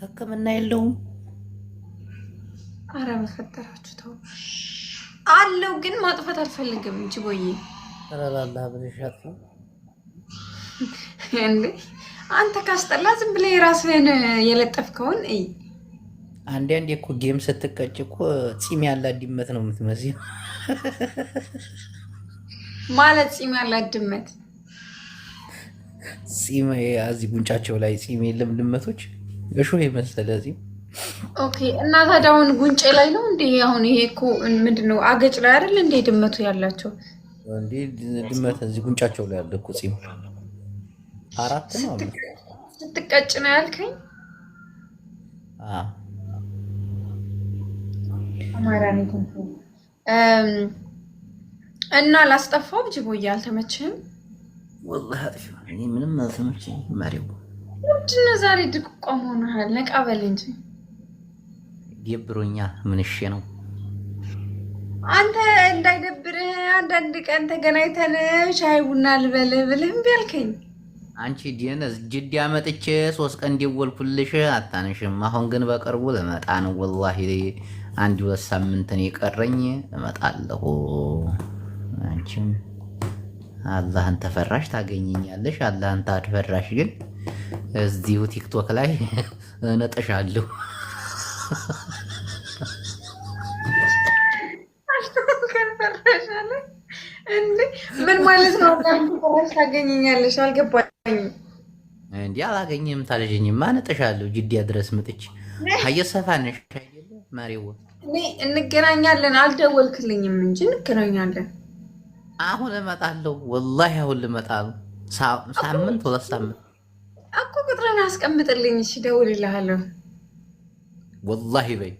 ህክምና የለውም። አረ በፈጠራችሁ ተው። አለው ግን ማጥፋት አልፈልግም እንጂ ቦዬ ተላላላ ብለሻት ነው እንዴ? አንተ ካስጠላ ዝም ብለህ የራስህን የለጠፍከውን እይ። አንዴ እኮ ጌም ስትቀጭ እኮ ፂም ያላት ድመት ነው የምትመስለው። ማለት ፂም ያላት ድመት ፂም እዚህ ጉንጫቸው ላይ ፂም የለም ድመቶች እሾህ የመሰለ ፂም። ኦኬ። እና ታዲያ አሁን ጉንጬ ላይ ነው እንዴ? አሁን ይሄ እኮ ምንድነው አገጭ ላይ አይደል እንዴ ድመቱ ያላቸው? እንዴ ድመት እዚህ ጉንጫቸው ላይ ያለ እኮ ፂም አራት ነው። ስትቀጭ ነው ያልከኝ? አማራ ነው እና ላስጠፋው ጅቦዬ አልተመቸህም? ወላሂ አጥፊ እኔ ምንም አልተመቸኝ። ማሪው ምንድነው ዛሬ ድቅቋም ሆነሃል? ነቃ በል እንጂ ደብሮኛ። ምን እሺ ነው አንተ እንዳይደብርህ አንዳንድ ቀን ተገናኝተን ሻይ ቡና ልበልህ ብለህ እምቢ አልከኝ። አንቺ ዲነስ ጅዳ መጥቼ 3 ቀን ደወልኩልሽ አታነሽም። አሁን ግን በቅርቡ ልመጣ ነው። ወላሂ 1-2 ሳምንት ነው የቀረኝ፣ እመጣለሁ። አንቺም አላህን ተፈራሽ ታገኘኛለሽ። አላህን ታድፈራሽ ግን እዚሁ ቲክቶክ ላይ እነጥሻለሁ። ምን ማለት ነው? ታገኘኛለሽ? አልገባኝም። እንዴ አላገኘህም ታልሽኝማ እነጥሻለሁ። ጅዳ ድረስ መጥቼ አየሰፋነሽ አይደለ ማሪው? እንገናኛለን። አልደወልክልኝም እንጂ እንገናኛለን። አሁን እመጣለሁ። ወላሂ አሁን ልመጣ ነው። ሳምንት 2 ሳምንት እኮ ቁጥርን አስቀምጥልኝ። እሺ እደውልልሃለሁ። ወላሂ በይ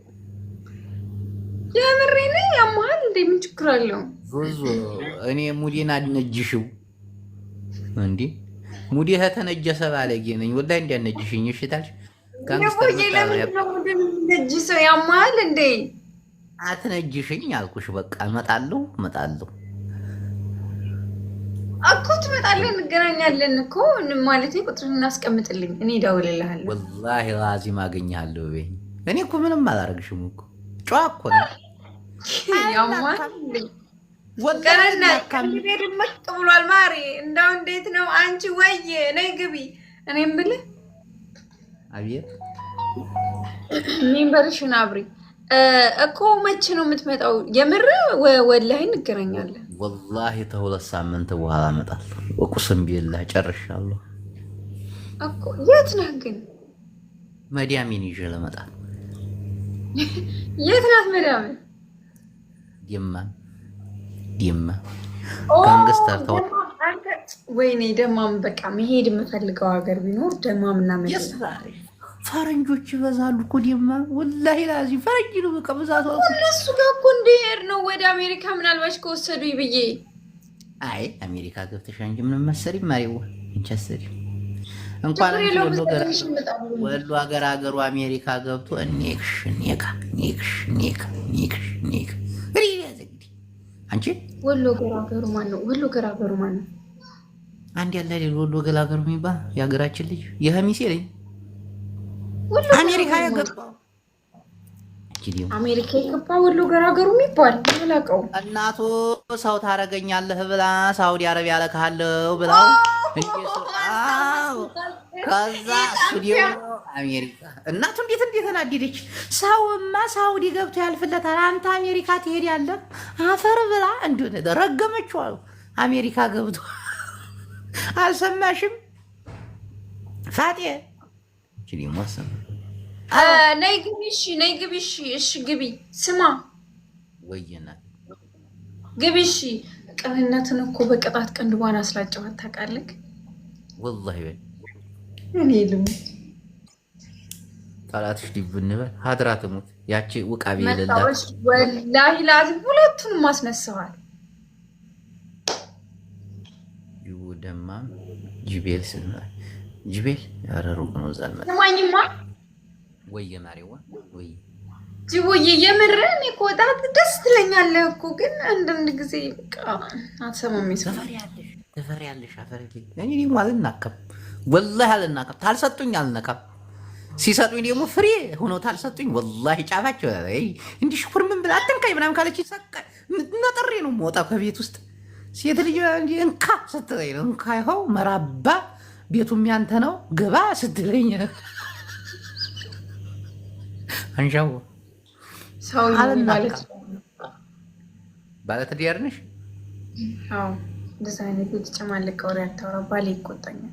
የምሬን። ያማል እንዴ? ምን ችግር አለው? ዙዙ እኔ ሙዲን አድነጅሽው እንዴ? ሙዲ ከተነጀሰ ባለጌ ነኝ። ወላሂ እንዲያነጅሽኝ እሺ ታልሽ ሰው ያማል እንዴ? አትነጅሽኝ አልኩሽ። በቃ እመጣለሁ እኮ ትመጣለህ። እንገናኛለን እኮ ማለት ቁጥርን እናስቀምጥልኝ። እኔ እደውልልሃለሁ። ወላሂ ላዚም አገኘሃለሁ። በይ እኔ እኮ ምንም አላደርግሽም እኮ ጨዋ እኮ ነው። ድምቅ ብሏል። ማሪ እንዳው እንዴት ነው አንቺ? ወይ ነይ ግቢ። እኔም ብልህ አብዬ ሜምበርሽን አብሪ እኮ። መቼ ነው የምትመጣው? የምር ወላሂ እንገናኛለን። ወላሂ ከ2 ሳምንት በኋላ እመጣለሁ። ወቁስም ቢላህ ጨርሻለሁ እኮ። የት ነህ ግን? መዲያሚን ይዤ ለመጣ። የት ናት መዲያም? ዲማ ጋንግስተር ተው። ወይኔ ደማም። በቃ መሄድ የምፈልገው ሀገር ቢኖር ደማም እና መዲና። ፈረንጆች ይበዛሉ እኮ ዲማ። ወላሂ ላዚ ፈረንጅ ነው በቃ ብዛቱ። እነሱ ጋር እኮ እንድሄድ ነው ወደ አሜሪካ ምናልባች ከወሰዱኝ ብዬ። አይ አሜሪካ ገብተሽ አንቺ ምንም መሰሪ ማሪው እንቸሰሪ እንኳን ወሎ ሀገሩ አሜሪካ ገብቶ ኔክሽ አንቺ ወሎ ገራገሩ ማን ነው? ወሎ ገራገሩ ማን ነው? አንድ ያለ አይደል? ወሎ ገራገሩ የሚባል የሀገራችን ልጅ የሀሚሴ ልጅ አሜሪካ የገባ ወሎ ገራገሩ የሚባል አላውቀውም። እናቱ ሰው ታረገኛለህ ብላ ሳውዲ አረቢያ ልካለሁ ብላው ከዛ ስቱዲዮ አሜሪካ እናቱ እንዴት ተናደደች። ሰውማ ሳውዲ ገብቶ ያልፍለታል፣ አንተ አሜሪካ ትሄዳለህ አፈር ብላ እንደሆነ ረገመችው አሉ። አሜሪካ ገብቶ አልሰማሽም ፋጤ? ነይ ግቢ። እሺ ግቢ። ስማ ወይና ግቢ። እሺ ቅንነትን እኮ በቅጣት ቅንድቧን አስላጨዋት ታውቃለህ? ወላሂ በይ እኔ ልሙት ጠላትሽ ዲብንበል ሀድራ ትሙት። ያቺ ውቃቢ የሌላት ወላሂ ላዚም ሁለቱንም አስነሳዋል። ደማ ጅቤል ጅቤል ያረሩቅ ነው ዛል ማለት ሰማኝማ። ወይ ማሪዋ ወይ ጅቦዬ የምርህን እኮ በጣም ደስ ትለኛለህ እኮ ግን አንዳንድ ጊዜ አትሰማም። ተፈሪያለሽ አፈሪ እኔ ደግሞ አልናከም። ወላሂ አልናከም። ታልሰጡኝ አልነካም። ሲሰጡኝ ደግሞ ፍሬ ሆኖ ታልሰጡኝ ወላሂ ጫፋቸው እንዲህ ሽኩር ምን ብላ አትንካኝ ምናምን ካለች ነጥሬ ነው የምወጣው ከቤት ውስጥ። ሴት ልጅ እንካ ስትለኝ ነው እንካ ይኸው መራባ ቤቱም ያንተ ነው ግባ ስትለኝ አንሻው ባለትዳር ነሽ? እንደዛ አይነት የተጨማለቀ ወሬ አታውራ፣ ባሌ ይቆጣኛል።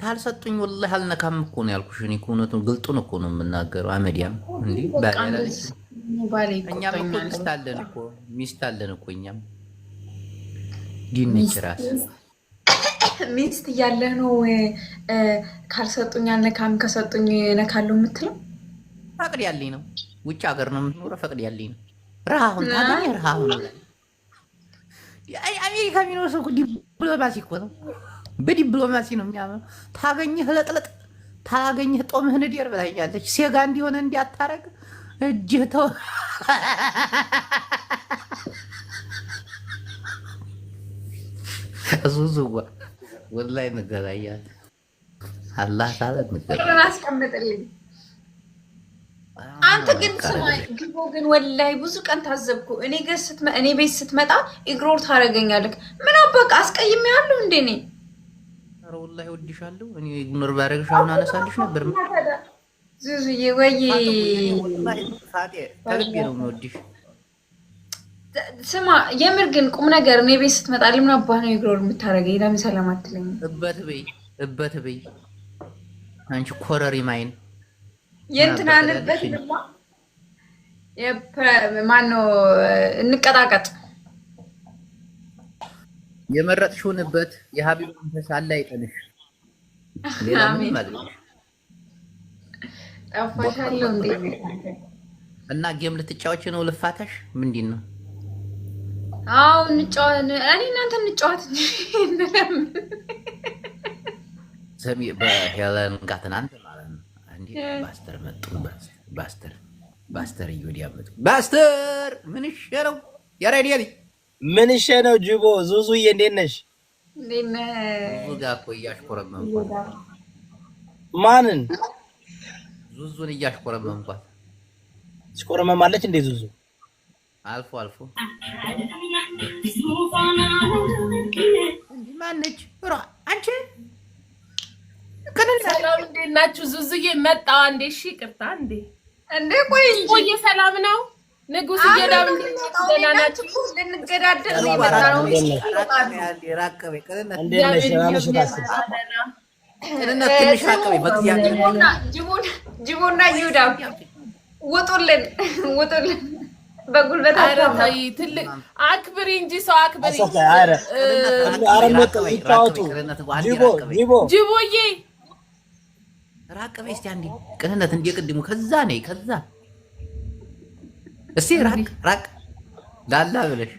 ታልሰጡኝ ወላሂ አልነካም እኮ ነው ያልኩሽ። እኔ እኮ እውነቱን ግልጡን እኮ ነው የምናገረው። አመዲያም እንዴ እኛም እኮ ሚስት አለን እኮ እኛም ዲንች ራስ ሚስት እያለህ ነው ካልሰጡኝ አልነካም ከሰጡኝ ነካለሁ የምትለው? ፈቅድ ያለኝ ነው። ውጭ ሀገር ነው የምትኖረው። ፈቅድ ያለኝ ነው። ረሃሁን ታገኘ ረሃሁን አሜሪካ የሚኖር ሰው ዲፕሎማሲ እኮ ነው። በዲፕሎማሲ ነው የሚያምነው። ታገኘህ ለጥለጥ ታገኘህ ጦምህን ዲር ብላኛለች። ሴጋ እንዲሆነ እንዲያታረግ እጅህ ተው ዙዙዋ ወላሂ እንገናኛለን። አላህ ታለ እንገናኛለን። አስቀምጥልኝ። አንተ ግን ስማኝ ግቦ ግን ወላሂ ብዙ ቀን ታዘብኩ። እኔ ቤት ስትመጣ ኢግኖር ታደርገኛለህ። ምን አባክ አስቀይሜያለሁ እንዴ? እኔ ኧረ ወላሂ እወድሻለሁ። እኔ ኢግኖር ባደርግሽ አሁን አነሳልሽ ነበር። ዙዙዬ ወይ ከልቤ ነው የምወድሽ። ስማ የምር ግን ቁም ነገር እኔ ቤት ስትመጣ ምን አባህ ነው ኢግኖር የምታደርገኝ? ለምን ሰላም አትለኝም? እበት በይ አንቺ ኮረሪማይን የእንትናንበት ማነው እንቀጣቀጥ የመረጥሽውንበት የሀቢብ መንፈስ አለ አይጠልሽ። ሌላ ምን ማለት ነው? ጠፋሻለሁ እንዴ? እና ጌም ልትጫወች ነው? ልፋታሽ ምንድን ነው? አዎ እንጫወት። እኔ እናንተ እንጫወት ሰሚ በሄለን ጋር ትናንት ማለት ነው። ባስተር መጡ። ባስተር እዮዲያ መጡ። ባስተር ምን ይሸረው ያሬዲያሊ ምን ይሸነው? ጅቦ ዙዙዬ እንዴት ነሽ? ዙዙ ጋር እኮ እያሽኮረመምኳት። ማንን? ዙዙን እያሽኮረመምኳት። ሽኮረመማለች እንዴ ዙዙ? አልፎ አልፎ እንዴ ማነች? አንቺ ሰላም እንዴት ናችሁ? ዙዙዬ መጣሁ አንዴ። እሺ ይቅርታ እንዴ ቆይ ሰላም ነው? ንጉስ እየዳም ደህና ናችሁ? ልንገዳደር ነው የመጣነው። ጅቦና ይሁዳ ውጡልን በጉልበት ትልቅ አክብሪ እንጂ ሰው አክብሪ። ጅቦዬ ራቅ በይ እስኪ አንዴ ቅንነት እንደ ቅድሙ ከዛ ነይ ከዛ እስኪ ራቅ ላላ ብለሽ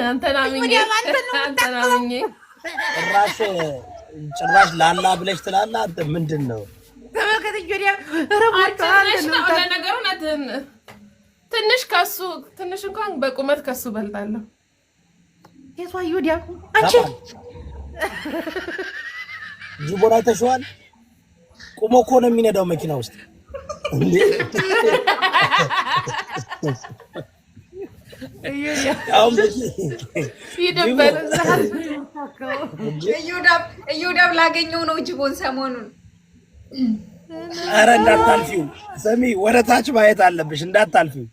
አንተናምኜ ጭራሽ ላላ ብለሽ ትላለህ አንተ። ምንድን ነው ለነገሩ ትንሽ ከሱ ትንሽ እንኳን በቁመት ከሱ በልጣለሁ። የቷ ይወዲያ አንቺ ጅቦን አይተሽዋል? ቁሞ እኮ ነው የሚነዳው መኪና ውስጥ። እዮዳብ ላገኘው ነው ጅቦን ሰሞኑን። ኧረ እንዳታልፊው ሰሚ፣ ወደ ታች ማየት አለብሽ እንዳታልፊው።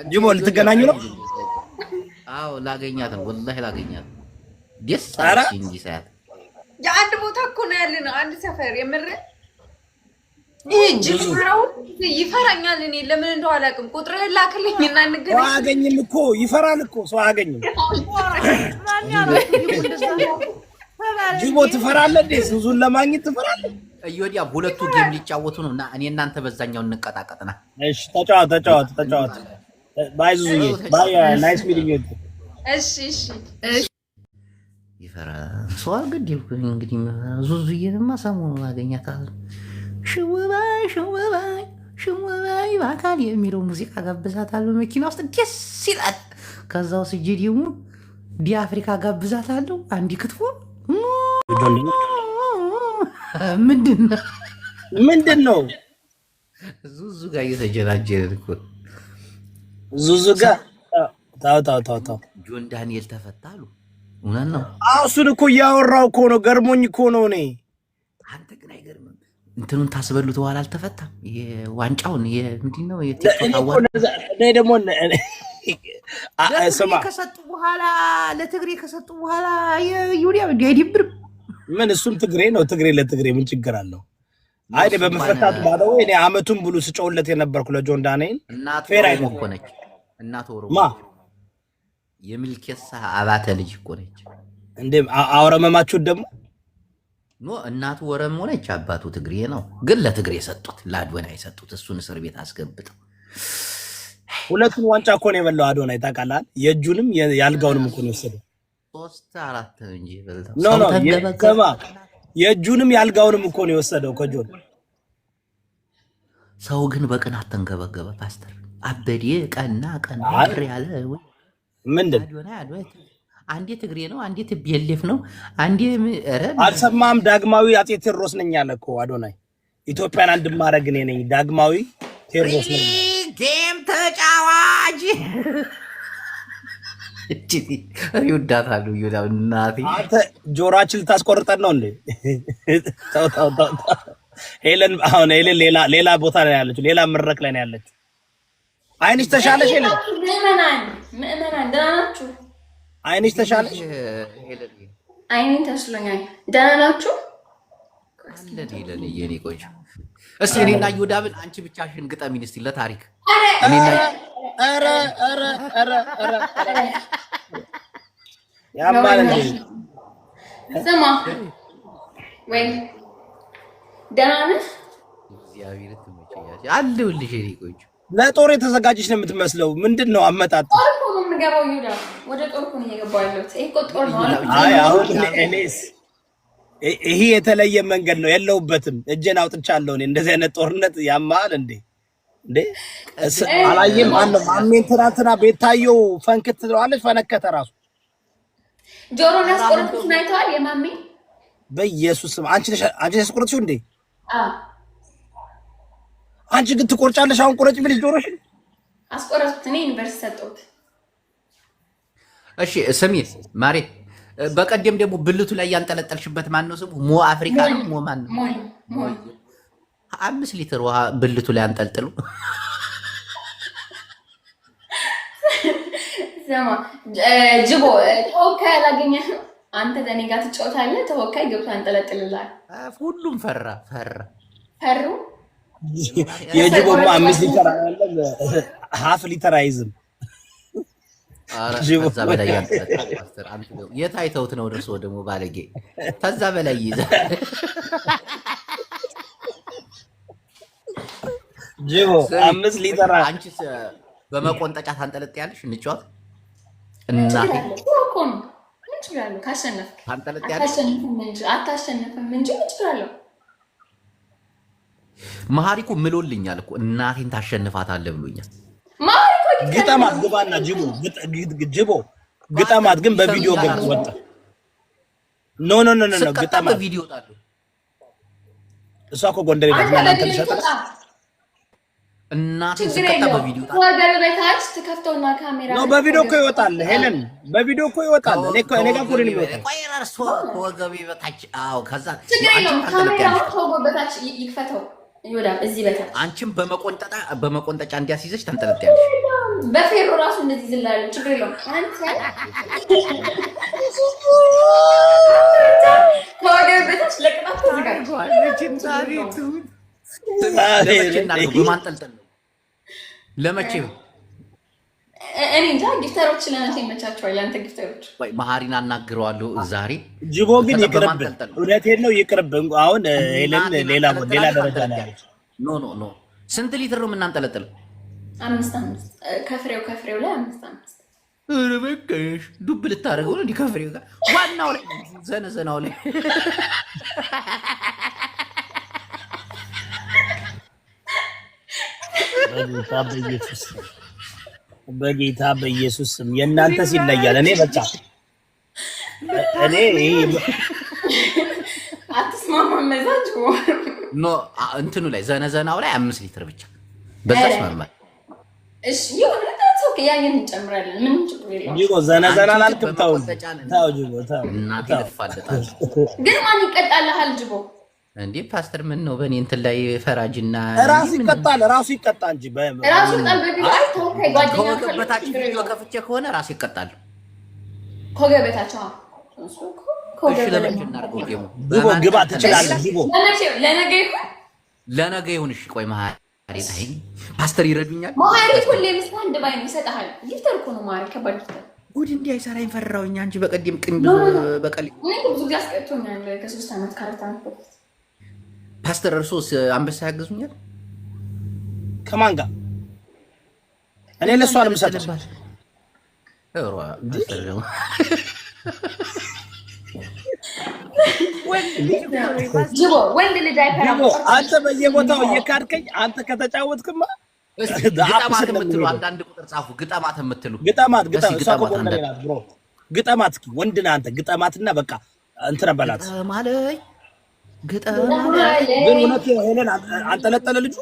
ጅቦ ልትገናኙ ነው? አዎ ላገኛት ነው ወላሂ ላገኛት። ደስ አለሽ እንጂ ሳያት የአንድ ቦታ እኮ ነው ያለ ነው አንድ ሰፈር የምር ይህ ጅብራው ይፈራኛል። እኔ ለምን እንደው አላውቅም። ቁጥርህን ላክልኝና እንገናኝ። አያገኝም እኮ ይፈራል እኮ ሰው አያገኝም። ጅቦ ትፈራለህ እንዴ? ዙዙን ለማግኘት ትፈራለህ? እዮዲያ ሁለቱ ጌም ሊጫወቱ ነው እና እኔ እናንተ በዛኛው እንቀጣቀጥና። እሺ ተጫወት። ባይ ዙዙዬ ባይ ናይስ ሚቲንግ ዩ። እሺ ይፈራል ሰው አልገደልኩኝ። እንግዲህ ዙዙዬንማ ሰሞኑን አገኛታለሁ። ሽውባይ በአካል የሚለው ሙዚቃ ጋብዛታለሁ መኪና ውስጥ ደስ ይላል። ከዛ ውስጥ ደግሞ ዲ አፍሪካ ጋብዛታለሁ። አንዲ ክትፎ ምንድነው? ዙዙ ጋር እየተጀናጀንን እኮ ዙዙ ጋር ታው ጆን ዳንኤል ተፈታሉ። እውነት ነው። እሱን እኮ እያወራው እኮ ነው። ገርሞኝ እኮ ነው። እኔ አንተ ግን አይገርምም? እንትኑን ታስበሉት በኋላ አልተፈታም። የዋንጫውን ምንድን ነው የቲክቶክ አዋርድ ደግሞ ስማ ከሰጡ በኋላ ለትግሬ ከሰጡ በኋላ የዩሪያ አይደብርም? ምን እሱም ትግሬ ነው። ትግሬ ለትግሬ ምን ችግር አለው? አይ በመፈታቱ ባለው እኔ አመቱን ብሉ ስጨውለት የነበርኩ ለጆን ዳንኤል ፌር አይደለም እኮ ነች። እናት ኦሮሞ ማ የሚልኬሳ አባተ ልጅ እኮ ነች። እንዴ አውረመማችሁ ደግሞ ኖ እናቱ ኦሮሞ ነች፣ አባቱ ትግሬ ነው። ግን ለትግሬ ሰጡት፣ ለአዶናይ ሰጡት። እሱን እስር ቤት አስገብተው ሁለቱን ዋንጫ እኮ ነው የበላው አዶናይ። ታውቃለህ? የእጁንም ያልጋውንም እኮ ነው የወሰደው። 3-4 እንጂ በልተው ኖ የእጁንም ያልጋውንም እኮ ነው የወሰደው ከጆን። ሰው ግን በቅናት ተንገበገበ። ፓስተር አበዴ ቀና ያለ ምንድን አንዴ ትግሬ ነው፣ አንዴ ትቤሌፍ ነው፣ አንዴ አልሰማም። ዳግማዊ አፄ ቴዎድሮስ ነኝ አለ እኮ አዶናይ። ኢትዮጵያን አንድ ማረግ እኔ ነኝ ዳግማዊ ቴዎድሮስ ነኝ። ጌም ተጫዋች ይወዳታሉ። እናቴ አንተ ጆሮአችን ልታስቆርጠን ነው እንዴ? ተው ሄለን አሁን ሄለን ሌላ ቦታ ላይ ያለችው፣ ሌላ መድረክ ላይ ነው ያለችው። አይንሽ ተሻለሽ ሄለን? ምዕመናን ደህና ናችሁ? አይንሽ ተሻለሽ ሄለን? አይኔን ተስሎኛል። ደህና ናችሁ? አለን ሄለን የኔ ቆንጆ። እስቲ እኔና ዮዳብን አንቺ ብቻሽን ግጠሚን እስቲ ለታሪክ። እኔና ኧረ ያማል እንዴ? ስማ ወይ ደህና ነህ? እግዚአብሔር ትመጪያለሽ አለሁልሽ የኔ ቆንጆ። ለጦር የተዘጋጀች ነው የምትመስለው። ምንድነው አመጣጥ? ጦር እኮ ነው የምገባው ዮዳ፣ ወደ ጦር እኮ ነው እየገባሁ ያለሁት። ይሄ እኮ ጦር ነው። አይ አሁን እኔስ ይሄ የተለየ መንገድ ነው የለውበትም። እጄን አውጥቻለሁ እኔ። እንደዚህ አይነት ጦርነት ያማል እንዴ? አላየም? ማነው ማሜን ትናንትና ቤታየው ፈንክት ትለዋለች። ፈነከተ ራሱ ጆሮን ያስቆረጥኩት አይተዋል? የማሜ በኢየሱስ ስም አንቺ ያስቆረጥሽው እንዴ? አንቺ ግን ትቆርጫለሽ። አሁን ቁረጭ ብለሽ ጆሮሽን አስቆረጥኩት። እኔ ዩኒቨርሲቲ ሰጠሁት። እሺ ስሚ ማሬ፣ በቀደም ደግሞ ብልቱ ላይ ያንጠለጠልሽበት ማን ነው ስሙ? ሞ አፍሪካ ነው ሞ ማን ነው? ሞ 5 ሊትር ውሃ ብልቱ ላይ አንጠልጥሉ። ዘማ ጅቦ ተወካይ አላገኘህም አንተ? ከእኔ ጋር ትጫወታለህ። ተወካይ ገብቶ አንጠለጥልላል። ሁሉም ፈሩ። የጅቦማ 5 ሊትር አይደለም ሀፍ ሊትር አይዝም። ከዛ በላይ ያንጠለጥል ፓስተር። አንተ ነው የታይተውት ነው ደርሶ ደግሞ ባለጌ ከዛ በላይ ይዛል። ጅቦ 5 ሊትር አንቺስ በመቆንጠጫ ታንጠለጥያለሽ? እንጫወት እናቴ እኮ ነው እንችላለን። ካሸነፍክ ታንጠለጥያለሽ። አታሸንፍም እንጂ እንችላለን። መሀሪኩ ምሎልኛል እኮ እናቴን ታሸንፋታለህ ብሎኛል። መሀሪኩ ግጠማት ግባና ጅቦ ግጠማት። ግን በቪዲዮ ወጣ። ኖ ግጠማት በቪዲዮ ወጣሉ። እሷ እኮ ጎንደሬ ናት። እናንተ ልሸጣ እናቴን ስቀጣ በቪዲዮ ወጣ። ወገብ በታች ትከፍተውና ካሜራ ነው። በቪዲዮ እኮ ይወጣል ሄለን፣ በቪዲዮ እኮ ይወጣል። እኔ ጋር ኮሪን ይወጣል። ቆይ እርሶ ወገብ በታች አዎ። ከዛ ካሜራው በታች ይክፈተው ይወዳል። እዚህ በታች አንቺም በመቆንጠጫ እንዲያስይዘሽ ተንጠለጥያለሽ። በፌሮ ራሱ እንደዚህ ዝላለ ችግር የለውም። አንተ ወገብ በታች ለቅጣት ተዘጋጅ። በማንጠልጠል ነው ለመቼ? እኔ እንጃ። ጊፍተሮች ለነሱ ይመቻቸዋል። ያንተ ጊፍተሮች ወይ መሀሪን አናግረዋለሁ ዛሬ። ጅቦ ግን ይቅርብ፣ እውነቴን ነው ይቅርብ። አሁን ሄለን ሌላ ደረጃ ነው ያለች። ኖ ስንት ሊትር ነው የምናንጠለጥለው? 5 ከፍሬው ላይ 5 ኧረ በቃሽ። ዱብ ልታደርገው ነው እንዲህ ከፍሬው ጋር ዋናው ላይ ዘነዘናው ላይ በጌታ በኢየሱስ ስም የእናንተስ ይለያል። እኔ በቃ አትስማማም መዛጅ ኖ እንትኑ ላይ ዘነዘናው ላይ 5 ሊትር ብቻ በዛች መርማል። እሺ ይሁን ታውቂ ያየን እንጨምራለን። ምን ችግር የለውም። ጂቦ ዘነዘና አላልክም? ታው ጂቦ ታው እናቴ ልፋለታል። ግን ማን ይቀጣልሃል ጂቦ? እንዴ ፓስተር ምን ነው በእኔ እንትን ላይ ፈራጅና ራሱ ይቀጣል እንጂ ራሱ ይቀጣል። በቪዲዮ አይ ተወካይ ጓደኛ ከገበታች ቪዲዮ ከፍቼ ከሆነ ራሱ ይቀጣል። ከገበታቸው እሱ ጂቦ ግባ ትችላለህ። ጂቦ ለነገ ይሁን። እሺ ቆይ መሀሪ አይ ፓስተር ይረዱኛል። መሀሪ ሁሌ ምስል አንድ ባይ ነው ይሰጣል። ጊፍተር እኮ ነው መሀሪ ከባድ ጊፍተር ጉድ እንዲህ አይሰራኝ ፈራውኝ። አንቺ በቀደም ቅንብ በቀል እኔ ብዙ ጊዜ አስቀጥቶኛል። ከ3 ዓመት ከ4 ዓመት በፊት ፓስተር እርሶስ አንበሳ ያገዙኛል? ከማን ጋር? እኔ ለሷ አልመሰለሽ እሮ ፓስተር ነው ጂቦ ወንድ ልጅ አይፈራም። አንተ በየቦታው እየካድከኝ አንተ ከተጫወትክማ ግጠማት የምትሉ አንዳንድ ቁጥር ጻፉ። ግጠማት የምትሉ ግጠማት ግጠማት እስኪ ወንድ ነህ አንተ ግጠማትና በቃ እንትን በላት ማለት ግን እውነት ሄለን አንጠለጠለ ልጁ።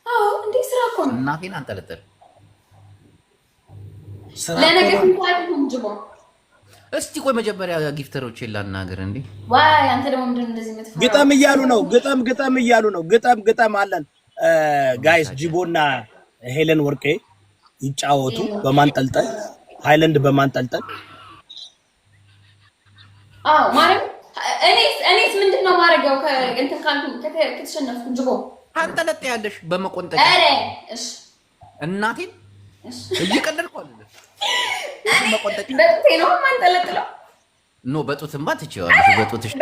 አዎ እንዴ ስራ እኮ ነው። እናቴን አንጠለጠለ ለነገ እንኳን ጂቦ እስቲ ቆይ መጀመሪያ ጊፍተሮች ላናገር እንዴ። ዋይ አንተ ደግሞ ምንድን ነው እንደዚህ የምትፈራው? ግጠም እያሉ ነው። ግጠም እያሉ ነው። ግጠም አለን ጋይስ። ጂቦና ሄለን ወርቄ ይጫወቱ በማንጠልጠል ሃይላንድ በማንጠልጠል። አዎ ማረም እኔስ ምንድነው ማረጋው? ከእንትን ካልኩ ከተሸነፍኩ ጂቦ አንጠለጥ ያለሽ በመቆንጠጥ አረ እሺ እናቴን እሺ እየቀለድኩ አይደለም። መቆንጠጥ በጡቴ ነው ማንጠለጥለው። ኖ በጡትማ ትችያለሽ። በጡትሽ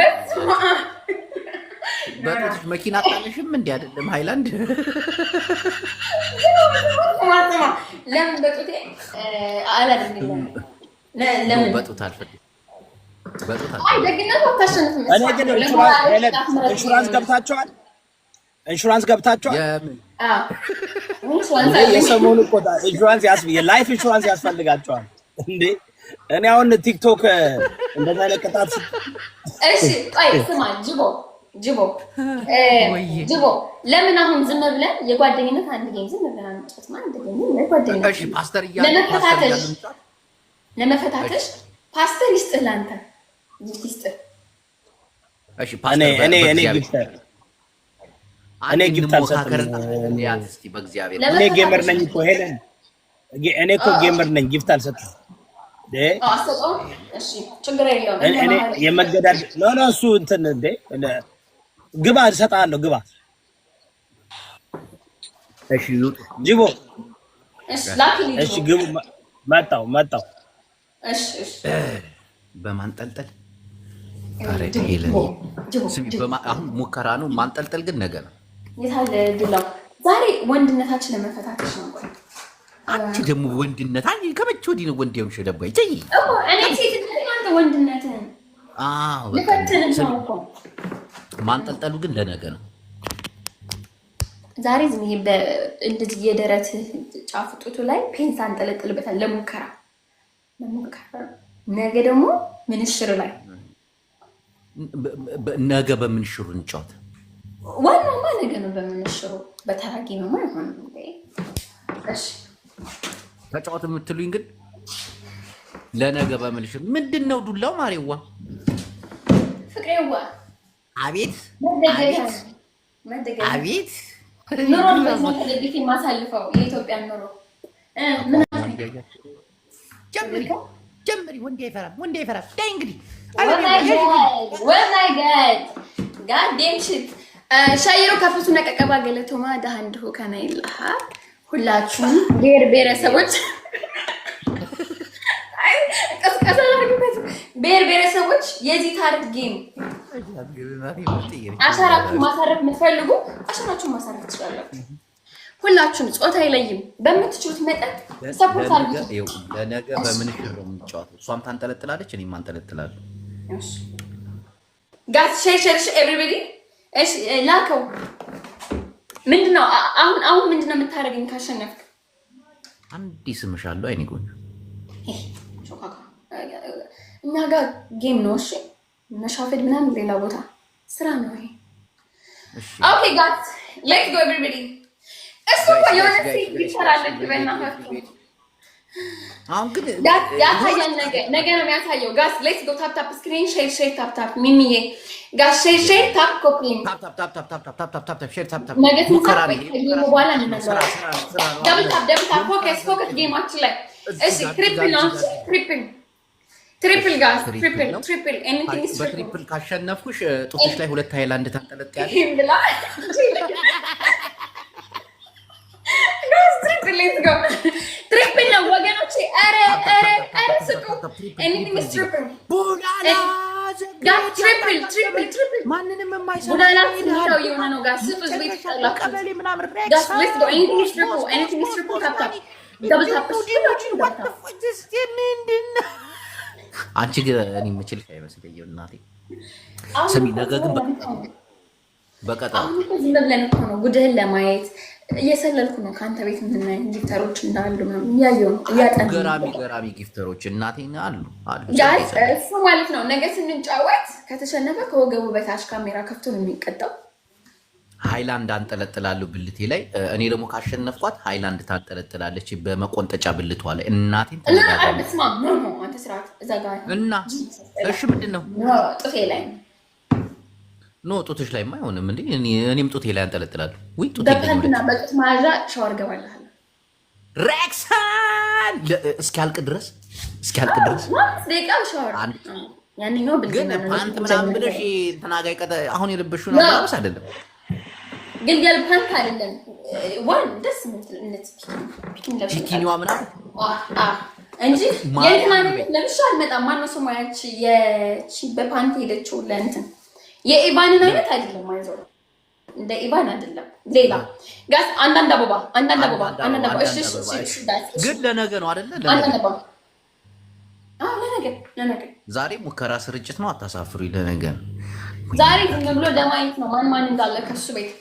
መኪና አጣለሽም እንዴ? አይደለም ሃይላንድ ለምን በጡቴ አላደርግልም? ለምን በጡት አልፈልግም። አይ ደግነቱ አታሸንፍም። እኔ ግን ኢንሹራንስ ገብታችኋል? ኢንሹራንስ ገብታችኋል? የሰሞኑ ቆጣ ኢንሹራንስ የላይፍ ኢንሹራንስ ያስፈልጋቸዋል እንዴ? እኔ አሁን ቲክቶክ እንደዛ ለቀጣት። እሺ ቆይ ስማ ጅቦ ለምን አሁን ዝም ብለን የጓደኝነት አንድ ጌም ዝም ብለን አንጫወት? ማለት ጓደኝነት እሺ ፓስተር ለመፈታተሽ ፓስተር ይስጥህ፣ ላንተ ጊፍት ይስጥህ። እሺ ፓስተር እኔ ጊፍተር እኔ ጊፍት አልሰጥም። እኔ ጌመር ነኝ እኮ ሄለን፣ እኔ እኮ ጌመር ነኝ። ጊፍት አልሰጥም። እሺ ችግር የለውም። እኔ የመገዳድ ነው እሱ እንትን እንዴ ግባ እሰጥሃለሁ፣ ግባ። እሺ ጂቦ እሺ ላኪልኝ። እሺ ግቡ። መጣው እሺ በማንጠልጠል ታረድ ሄለን አሁን ሙከራ ነው። ማንጠልጠል ግን ነገ ነው። የታለ ዱላው? ዛሬ ወንድነታችን ለመፈታተሽ ነው። ቆይ አንቺ ደግሞ ወንድነት አንቺ ከመቼ ወዲህ ነው ወንድ የሆንሽ? ደባይ ጀይ እኔ ሴት ነኝ፣ አንተ ወንድነትን በቃ ማንጠልጠሉ ግን ለነገ ነው። ዛሬ ዝም እንደዚህ የደረት ጫፍ ጡቱ ላይ ፔንስ አንጠለጥልበታል ለሙከራ። ነገ ደግሞ ምንሽር ላይ ነገ በምንሽሩ እንጫወት። ዋናማ ነገ ነው በምንሽሩ። በተራጊ ነው ማለት ነው። እሺ ተጫወት የምትሉኝ ግን ለነገ በምንሽሩ ምንድነው? ዱላው ማሬዋ ፍቅሬዋ አቤት አቤት ኑሮ ነው ተደግፊ ማሳልፈው የኢትዮጵያ ኑሮ ምን ጀምሪ። ወንድ አይፈራም። ዳይ እንግዲህ ወማይ ጋድ ዴም ሽት ሻይሮ ከፍቱ ነቀቀባ ገለቶማ ዳንድሁ ከናይላሃ ሁላችሁም ብሔር ብሔረሰቦች ብሔር ብሔረሰቦች የዚህ ታሪክ ጌም አሻራችሁን ማሳረፍ የምትፈልጉ አሻራችሁን ማሳረፍ ትችላላችሁ። ሁላችሁም ጾታ አይለይም። በምትችሉት መጠን ሰፖርት አድርጉ። ለነገ በምንሽር ነው የምንጫወተው። እሷም ታንጠለጥላለች፣ እኔም አንጠለጥላለሁ። እሺ ጋስ ሼር ኤቭሪባዲ እሺ ላከው። ምንድነው አሁን ምንድነው የምታደርገኝ ካሸነፍክ? አንድ ስምሻለሁ። አይኔ ጎኝ እኛ ጋር ጌም ነው። እሺ መሻፈድ ምናምን ሌላ ቦታ ስራ ነው ይሄ። Okay, guys, let's go everybody. እሱ እኮ የሆነ ሴት ይሰራለች በእናታችሁ። አሁን ግን ያሳያል ነገ ነው የሚያሳየው። ጋስ ሌትስ ጎ ታፕ ታፕ ስክሪን ሼር ታፕ ታፕ ሚሚዬ ጋስ ሼር ታፕ ኮፒንግ ታፕ ሼር ታፕ ነገ ሙከራሪ በኋላ እንነግራለን። ደብል ታፕ ፎከስ ጌማችን ላይ እሺ። ትሪፕል ነው ትሪፕል ጋስ ትሪፕል ኤኒቲንግ ኢዝ በትሪፕል ካሸነፍኩሽ ጡትሽ ላይ 2 ሃይላንድ ታንጠለጥያለሽ። ትሪፕል ነው ወገኖቼ። ኧረ ስጡ። ኤኒቲንግ ኢዝ ትሪፕል ቡላላ ትሪፕል ማንንም የማይሰራ ቡላላ ነው የሆነ ነው ጋስ ስጡ። ቤት ይጣላል ቀበሌ ምናምን ጋስ ሌትስ ጎ ኤኒቲንግ ኢዝ ትሪፕል ታፕ ታፕ ደብል ታፕ አንቺ ግን እኔ የምችልሽ አይመስለኝም እናቴ። ስሚ ነገ ግን በቀጣው ዝም ብለን እኮ ነው ጉድህን ለማየት እየሰለልኩ ነው። ከአንተ ቤት ምን ጊፍተሮች እንዳሉ ምናምን እያየሁ ነው። እያጠናሁ ገራሚ ጊፍተሮች እናቴ አሉ እሱ ማለት ነው። ነገ ስንጫወት ከተሸነፈ ከወገቡ በታች ካሜራ ከፍቶ ነው የሚቀጣው። ሃይላንድ አንጠለጥላለሁ ብልቴ ላይ። እኔ ደግሞ ካሸነፍኳት ሃይላንድ ታንጠለጥላለች በመቆንጠጫ ብልቷ ላይ እናቴን ስማ ነው አንተ ስርዓት እዛ ጋር እና እሺ ምንድን ነው ጡቴ ላይ ኖ ጡትሽ ላይማ አይሆንም እንዴ? እኔም ጡቴ ላይ አንጠለጥላለሁ። ወይ ጡቴ በፓንትና በጡት መያዣ ሻወር ገባለሁ። ሬክሳን እስኪያልቅ ድረስ ደቂቃ ሻወር ያንኛው ግን ፓንት ምናምን ብለሽ ተናጋይ ቀጠ አሁን የለበሽው ነው ማለት አይደለም። ግልገል ፓንት አይደለም ዋን ደስ ምትልነት ቺኪኒዋ ምናምን እንጂ የእንትና ለምሳሌ አልመጣም። ማነው ስሟ ያቺ የቺ በፓንት ሄደችው ለእንትን የኢቫንን አይነት አይደለም። አይዞህ እንደ ኢቫን አይደለም። ሌላ ጋስ አንዳንድ አበባ እሺ ግን ለነገ ነው አይደለ? ለነገ ዛሬ ሙከራ ስርጭት ነው። አታሳፍሩኝ። ለነገ ነው ዛሬ ዝም ብሎ ለማየት ነው ማን እንዳለ ከሱ ቤት።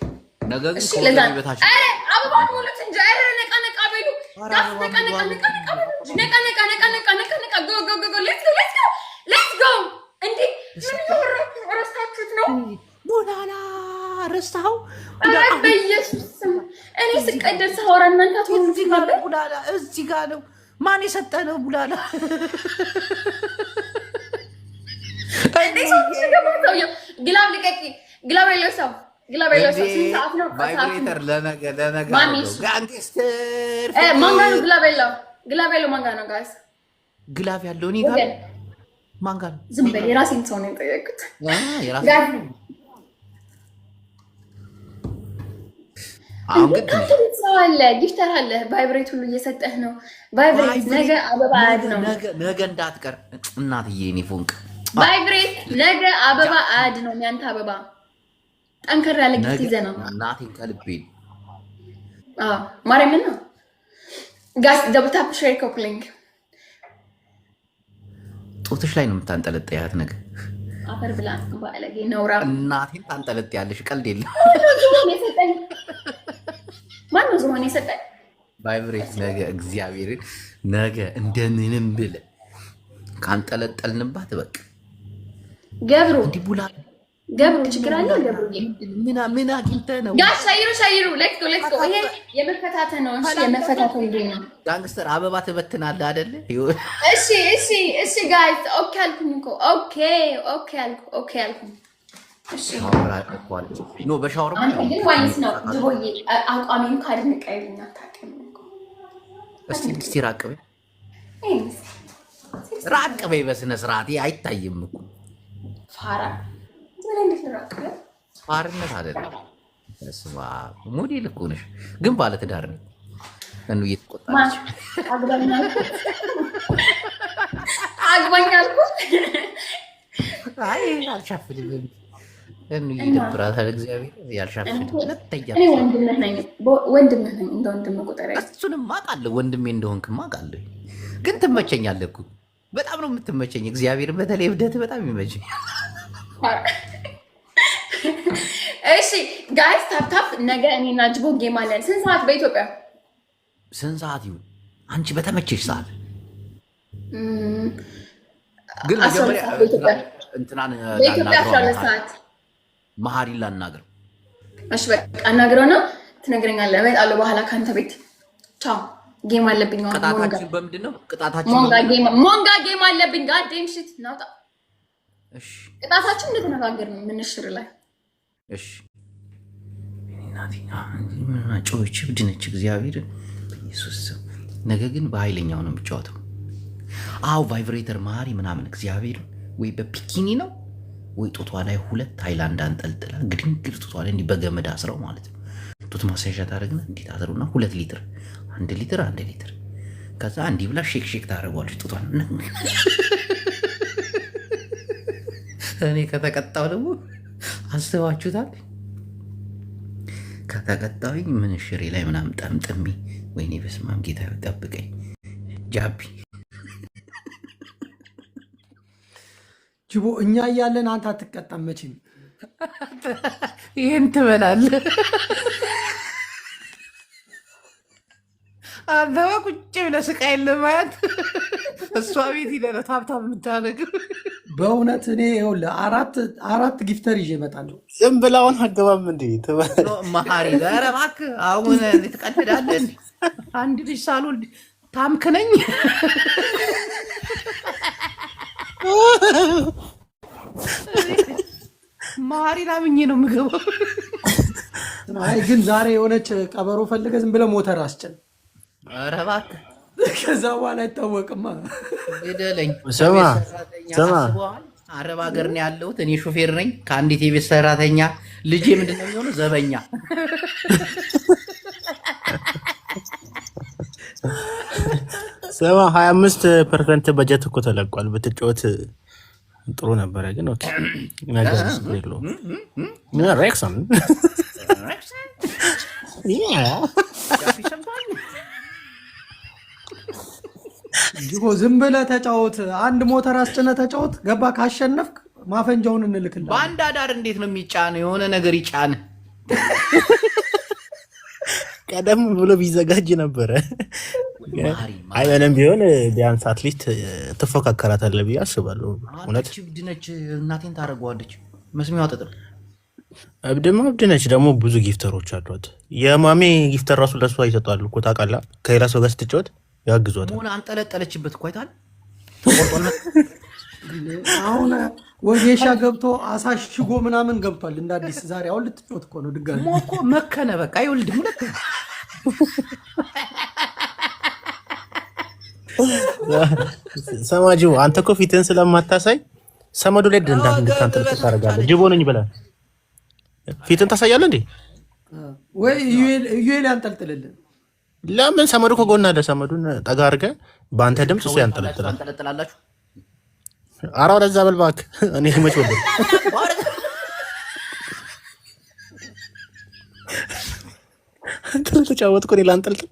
ነገ ግን ኮሜዲ በታች አበባ ሙሉት እንጂ ነቃ በሉ ጋስ ነቃ ሌትስ ጎ እንዴ ምን ረስታችሁት ነው? ቡላላ ረስታው በኢየሱስ ስም እኔ ስቀደር ሳወራ እናንተ አትሆኑት ነበር። ቡላላ እዚህ ጋር ነው። ማን የሰጠነው ቡላላ? ግላብ ልቀቂ። ግላብ ያለው ሰው ስንት ሰዓት ነው? ቫይብሬተር ለነገ ጋንግስተር ማንጋ ነው ግላብ ያለው ማንጋ ነው ጋስ ግላብ ያለው እኔ ጋር ማን ጋር? ዝም በል የራሴን ሰው ነው የጠየቁት። አሁን ግን ሰው አለ ጊፍተር አለ ቫይብሬት ሁሉ እየሰጠህ ነው። ቫይብሬት ነገ አበባ አድ ነው። ነገ እንዳትቀር እናትዬ እኔ ፎንቅ ቫይብሬት ነገ አበባ አድ ነው። ያንተ አበባ ጠንከር ያለ ጊፍት ይዘህ ነው እናቴን ከልቤ ማርያምን ነው ጋስ ደብል ታፕ ሼር ኮፕሊንግ ጡትሽ ላይ ነው የምታንጠለጥያት ነገር አፈር ብላ ባለጌ ነውራ እናቴን ታንጠለጥያለሽ። ቀልድ የለም። ማነው ዝሆን የሰጠኝ? ቫይብሬት ነገ እግዚአብሔርን ነገ እንደምንም ብለህ ካንጠለጠልንባት በቃ ገብሩ እንዲህ ቡላ ገብሩ ችግር አለ። ገብሩ ምን አግኝተህ ነው? ጋሽ ሻይሩ ሌትስ ጎ ይሄ የመፈታተን ነው። እሺ የመፈታተን ነው። ጋንግስተር አበባ ትበትናለህ አይደለ? እሺ ጋይስ ኦኬ አልኩኝ እኮ ኦኬ አልኩኝ። እሺ ኖ በሻወር አንተ ግን ዋይስ ነው ጅቦዬ አቋሜን ካድንቀይልኝ አታውቅም እኮ። እስቲ ራቅ በይ በስነ ስርዓት አይታይም እኮ ፋራ ፋርነት አይደለም። ስማ ሞዴል እኮ ነሽ፣ ግን ባለትዳር ነኝ። እኑ እየተቆጣች አግባኛልኩ። አይ አልሻፍልም። እኑ ይደብራታል። እግዚአብሔር ያልሻፍል ለተያ እኔ ወንድምህ ነኝ እንደ ወንድም ቁጠሪያ። እሱንም አውቃለሁ፣ ወንድሜ እንደሆንክማ አውቃለሁ። ግን ትመቸኛለህ እኮ በጣም ነው የምትመቸኝ። እግዚአብሔር በተለይ እብደት በጣም ይመቸኝ። እሺ ጋይስ ታፕ ነገ እኔና ጅቦ ጌም አለን። ስንት ሰዓት በኢትዮጵያ? ስንት ሰዓት ይሁን አንቺ በተመቸሽ ሰዓት። ግን መጀመሪያ እንትናን በኢትዮጵያ 12 ሰዓት መሀሪ ላናግረው። እሺ በቃ አናግረውና ትነግረኛለህ። እመጣለሁ በኋላ ካንተ ቤት። ቻው። ጌም አለብኝ። ቅጣታችን በምንድን ነው? ቅጣታችን ሞንጋ ጌም አለብኝ። ጋዴም ሽት ናውጣ። እሺ ቅጣታችን እንደተነጋገር ነው ምንሽር ላይ እሺ። እናቴና ምን ጮች ብድነች እግዚአብሔር ኢየሱስ። ነገ ግን በኃይለኛው ነው የምጫወተው። አው ቫይብሬተር ማሪ ምናምን እግዚአብሔር ወይ በፒኪኒ ነው ወይ ጡቷ ላይ 2 ሃይላንድ አንጠልጥላ ግድንግድ ጡቷ ላይ እንዲህ በገመድ አስረው ማለት ነው። ጡት ማሳያዣ ታደርግና እንዲህ ታደርጉና 2 ሊትር 1 ሊትር 1 ሊትር ከዛ እንዲህ ብላ ሼክ ሼክ ታደርገዋለች ጡቷን። እኔ ከተቀጣው ደግሞ አስባችሁታል? ከተቀጣውኝ ምን ሽሬ ላይ ምናምን ጠምጥሜ ወይኔ በስመ አብ ጌታ ይጠብቀኝ። ጃቢ ጅቦ እኛ እያለን አንተ አትቀጣም መቼም። ይህን ትበላለህ አንተማ ቁጭ ብለህ ስቃይን ለማየት እሷ ቤት ሂደህ ነው ታብታብ የምታደርገው። በእውነት እኔ ይኸውልህ አራት ጊፍተር ይዤ እመጣለሁ። ዝም ብላውን አገባም እንዴ መሀሪ ኧረ እባክህ አሁን ትቀልዳለህ እንዴ? አንድ ልጅ ሳልወልድ ታምክነኝ። መሀሪ ላምኜ ነው የምገባው። አይ ግን ዛሬ የሆነች ቀበሮ ፈልገህ ዝም ብለህ ሞተር አስጭን። ኧረ እባክህ ከዛ በኋላ አይታወቅማ። ግደለኝ። ስማ አረብ ሀገር ነው ያለሁት እኔ ሾፌር ነኝ። ከአንዲት የቤት ሰራተኛ ልጄ ምንድን ነው የሚሆነው? ዘበኛ። ስማ 25% በጀት እኮ ተለቋል። ብትጫወት ጥሩ ነበረ ግን ኦኬ ነገር ነው። ሬክሰን ጅቦ ዝም ብለህ ተጫወት። አንድ ሞተር አስጭነህ ተጫወት። ገባ? ካሸነፍክ ማፈንጃውን እንልክልህ። በአንድ አዳር እንዴት ነው የሚጫነው? የሆነ ነገር ይጫን። ቀደም ብሎ ቢዘጋጅ ነበረ። አይ ምንም ቢሆን ቢያንስ አትሊስት ትፎካከራታለህ ብዬ አስባለሁ። እውነት እብድ ነች። እናቴን ታደርገዋለች። መስሚያዋ ጥጥር እብድማ እብድ ነች። ደግሞ ብዙ ጊፍተሮች አሏት። የማሜ ጊፍተር ራሱ ለእሷ ይሰጧል እኮ ታውቃለህ። ከሌላ ሰው ጋር ስትጫወት ያግዟታል። ሆነ አንጠለጠለችበት እኮ አይተሃል። አሁን ወጌሻ ገብቶ አሳሽጎ ምናምን ገብቷል እንደ አዲስ። ዛሬ አሁን ልትጫወት እኮ ነው ድጋሚ ሞኮ መከነ በቃ ይወልድ ሁለት ሰማ ጅቦ አንተ እኮ ፊትህን ስለማታሳይ ሰመዱ ላይ እንድታንጠልጥ ታደርጋለህ። ጅቦ ነኝ ብለህ ፊትህን ታሳያለህ እንዴ? ወይ ዩኤል ያንጠልጥልልን። ለምን ሰመዱ ከጎን አለ። ሰመዱን ጠጋ አድርገህ በአንተ ድምፅ እሱ ያንጠለጥላል። አንጠለጥላላችሁ። ኧረ ወደዛ በል እባክህ። እኔ መች ወደ አንተ ተጫወትኩ እኔ ላንጠልጥል።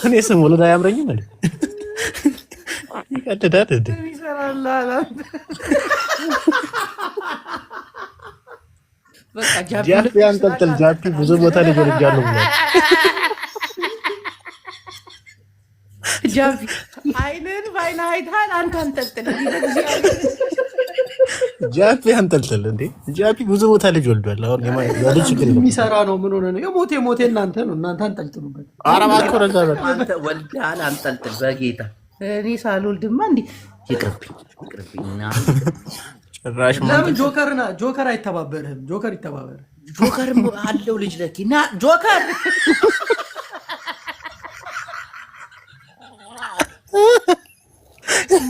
እኔ ስም ወለዳ አያምረኝም ማለት ይቀደዳል እንዴ? በቃ ጃፒ አንጠልጥል። ጃፒ ብዙ ቦታ ላይ ገልጃለሁ ብሏል። ጃፒ አይንን ባይና አይታል። አንተ አንጠልጥል። ጃፒ አንጠልጥል እንዴ? ጃፒ ብዙ ቦታ ልጅ ወልዷል። አሁን የልጅ ችግር የሚሰራ ነው። ምን ሆነ ነው? የሞቴ እናንተ ነው። እናንተ አንጠልጥሉበት። ኧረ እባክህ ወደዛ በል። አንተ ወልደሃል፣ አንጠልጥል በጌታ። እኔ ሳልወልድማ እንዲህ ይቅርብኝና ጭራሽ ለምን ጆከር አይተባበርህም? ጆከር ይተባበር። ጆከርም አለው ልጅ ለኪና ጆከር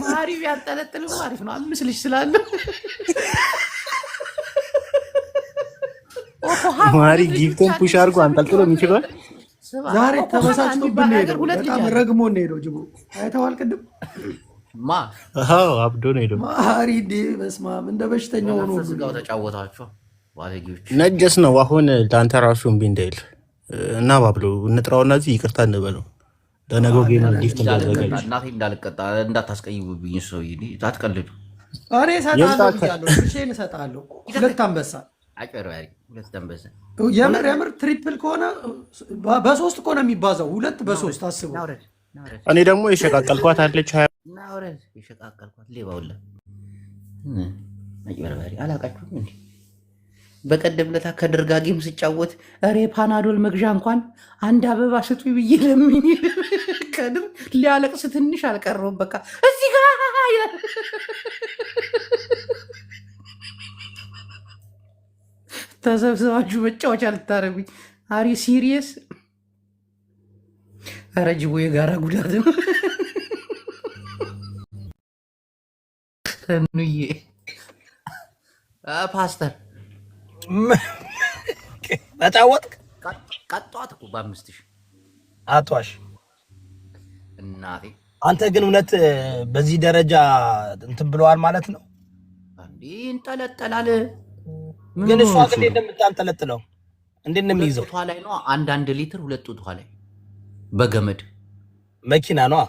ማሪ ቢያንጠለጥልም አሪፍ ነው። 5 ልጅ ስላለ ማሪ ጊፍትን ፑሽ አድርጎ አንጠልጥሎ የሚችለዋል። ዛሬ ተበሳጭቶብን ሄደው በጣም ረግሞ ሄደው ጅቦ አይተዋል። ቅድም አብዶ ነው ሄደው ማሪ እንዴ በስመ አብ እንደ በሽተኛ ሆኖ ስጋው ተጫወታችሁ ባለጌዎች። ነጀስ ነው አሁን ለአንተ ራሱ እምቢ እንዳይል እና ባብሎ እንጥራውና እዚህ ይቅርታ እንበለው። ለነገው ጌም ጊፍት እንዳዘጋጅ እናቴ እንዳልቀጣ እንዳታስቀይቡብኝ። ሰው አትቀልዱ። እኔ እሰጥሃለሁ ብያለሁ። ብቻዬን እሰጥሃለሁ። 2 አንበሳ አጭበርባሪ 2 አንበሳ። የምር ትሪፕል ከሆነ በ3 እኮ ነው የሚባዛው። 2 በ3 አስበው። እኔ ደግሞ የሸቃቀልኳት አለች። ናውረድ የሸቃቀልኳት ሌባውላ አጭበርባሪ። አላውቃችሁም እንዴ? በቀደም ለታ ከደርጋ ጌም ስጫወት እሬ ፓናዶል መግዣ እንኳን አንድ አበባ ስጡ ብዬ ለምን ከድር ሊያለቅስ ትንሽ አልቀረውም። በቃ እዚህ ጋር ተሰብስባችሁ መጫወቻ ልታረጉኝ? አሪ ሲሪየስ? ኧረ ጅቦ የጋራ ጉዳት ነው። ተኑዬ ፓስተር ተጫወትክ? ቀጧት እኮ በ5000 አቷሽ እናቴ። አንተ ግን እውነት በዚህ ደረጃ እንትን ብለዋል ማለት ነው? እንዴ እንጠለጠላል። ግን እሷ ግን እንደምታንጠለጥለው እንዴት ነው የሚይዘው? ጡቷ ላይ ነው። አንድ ሊትር ሁለት ጡቷ ላይ በገመድ መኪና ነው።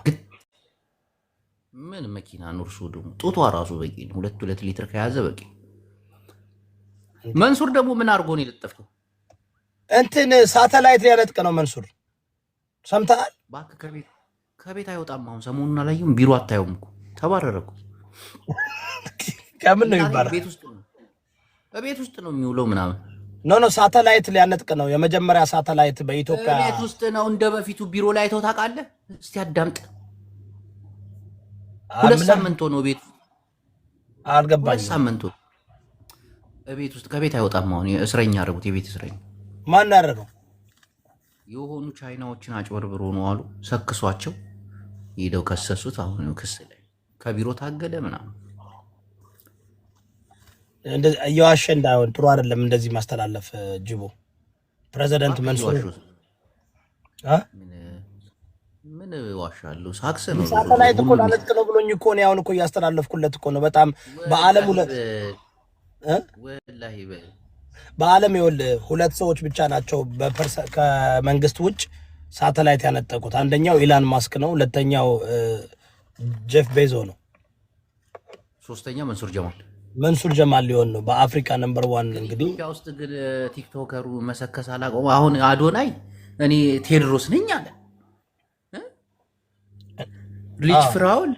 ምን መኪና ነው? እርሱ ደግሞ ጡቷ ራሱ በቂ ነው። ሁለት ሊትር ከያዘ በቂ። መንሱር ደግሞ ምን አድርጎ ነው የለጠፍከው? እንትን ሳተላይት ሊያነጥቅ ነው መንሱር። ሰምተሃል? እባክህ ከቤት አይወጣም። አሁን ሰሞኑን አላየሁም። ቢሮ አታየውም እኮ ተባረረ እኮ። ከምን ነው ይባላል? ቤት ውስጥ ነው የሚውለው ምናምን። ኖ ሳተላይት ሊያነጥቅ ነው። የመጀመሪያ ሳተላይት በኢትዮጵያ ቤት ውስጥ ነው። እንደ በፊቱ ቢሮ ላይ አይተው ታውቃለህ? እስቲ አዳምጥ። 2 ሳምንት ሆኖ ቤት አልገባኝም። 2 ሳምንት ሆኖ ቤት ውስጥ ከቤት አይወጣም። አሁን እስረኛ አደረጉት። የቤት እስረኛ። ማን አደረገው? የሆኑ ቻይናዎችን አጭበርብሮ ነው አሉ። ሰክሷቸው ሄደው ከሰሱት። አሁን ክስ ላይ ከቢሮ ታገደ ምናምን። እንደዚህ እየዋሸ እንዳይሆን ጥሩ አይደለም እንደዚህ ማስተላለፍ። ጅቦ ፕሬዚደንት መንሱር ምን ዋሻለሁ? ሳክስ ነው። ሳተላይት እኮ ላነጥቅ ነው ብሎኝ እኮ ነው አሁን እኮ እያስተላለፍኩለት እኮ ነው። በጣም በዓለም ወላሂ በዓለም ይኸውልህ 2 ሰዎች ብቻ ናቸው ከመንግስት ውጭ ሳተላይት ያነጠቁት። አንደኛው ኢላን ማስክ ነው፣ ሁለተኛው ጄፍ ቤዞ ነው፣ ሶስተኛ መንሱር ጀማል ሊሆን ነው። በአፍሪካ ነምበር 1 እንግዲህ። ኢትዮጵያ ውስጥ ግን ቲክቶከሩ መሰከስ አላቆም። አሁን አዶናይ እኔ ቴድሮስ ነኝ አለ። ልጅ ፍራውል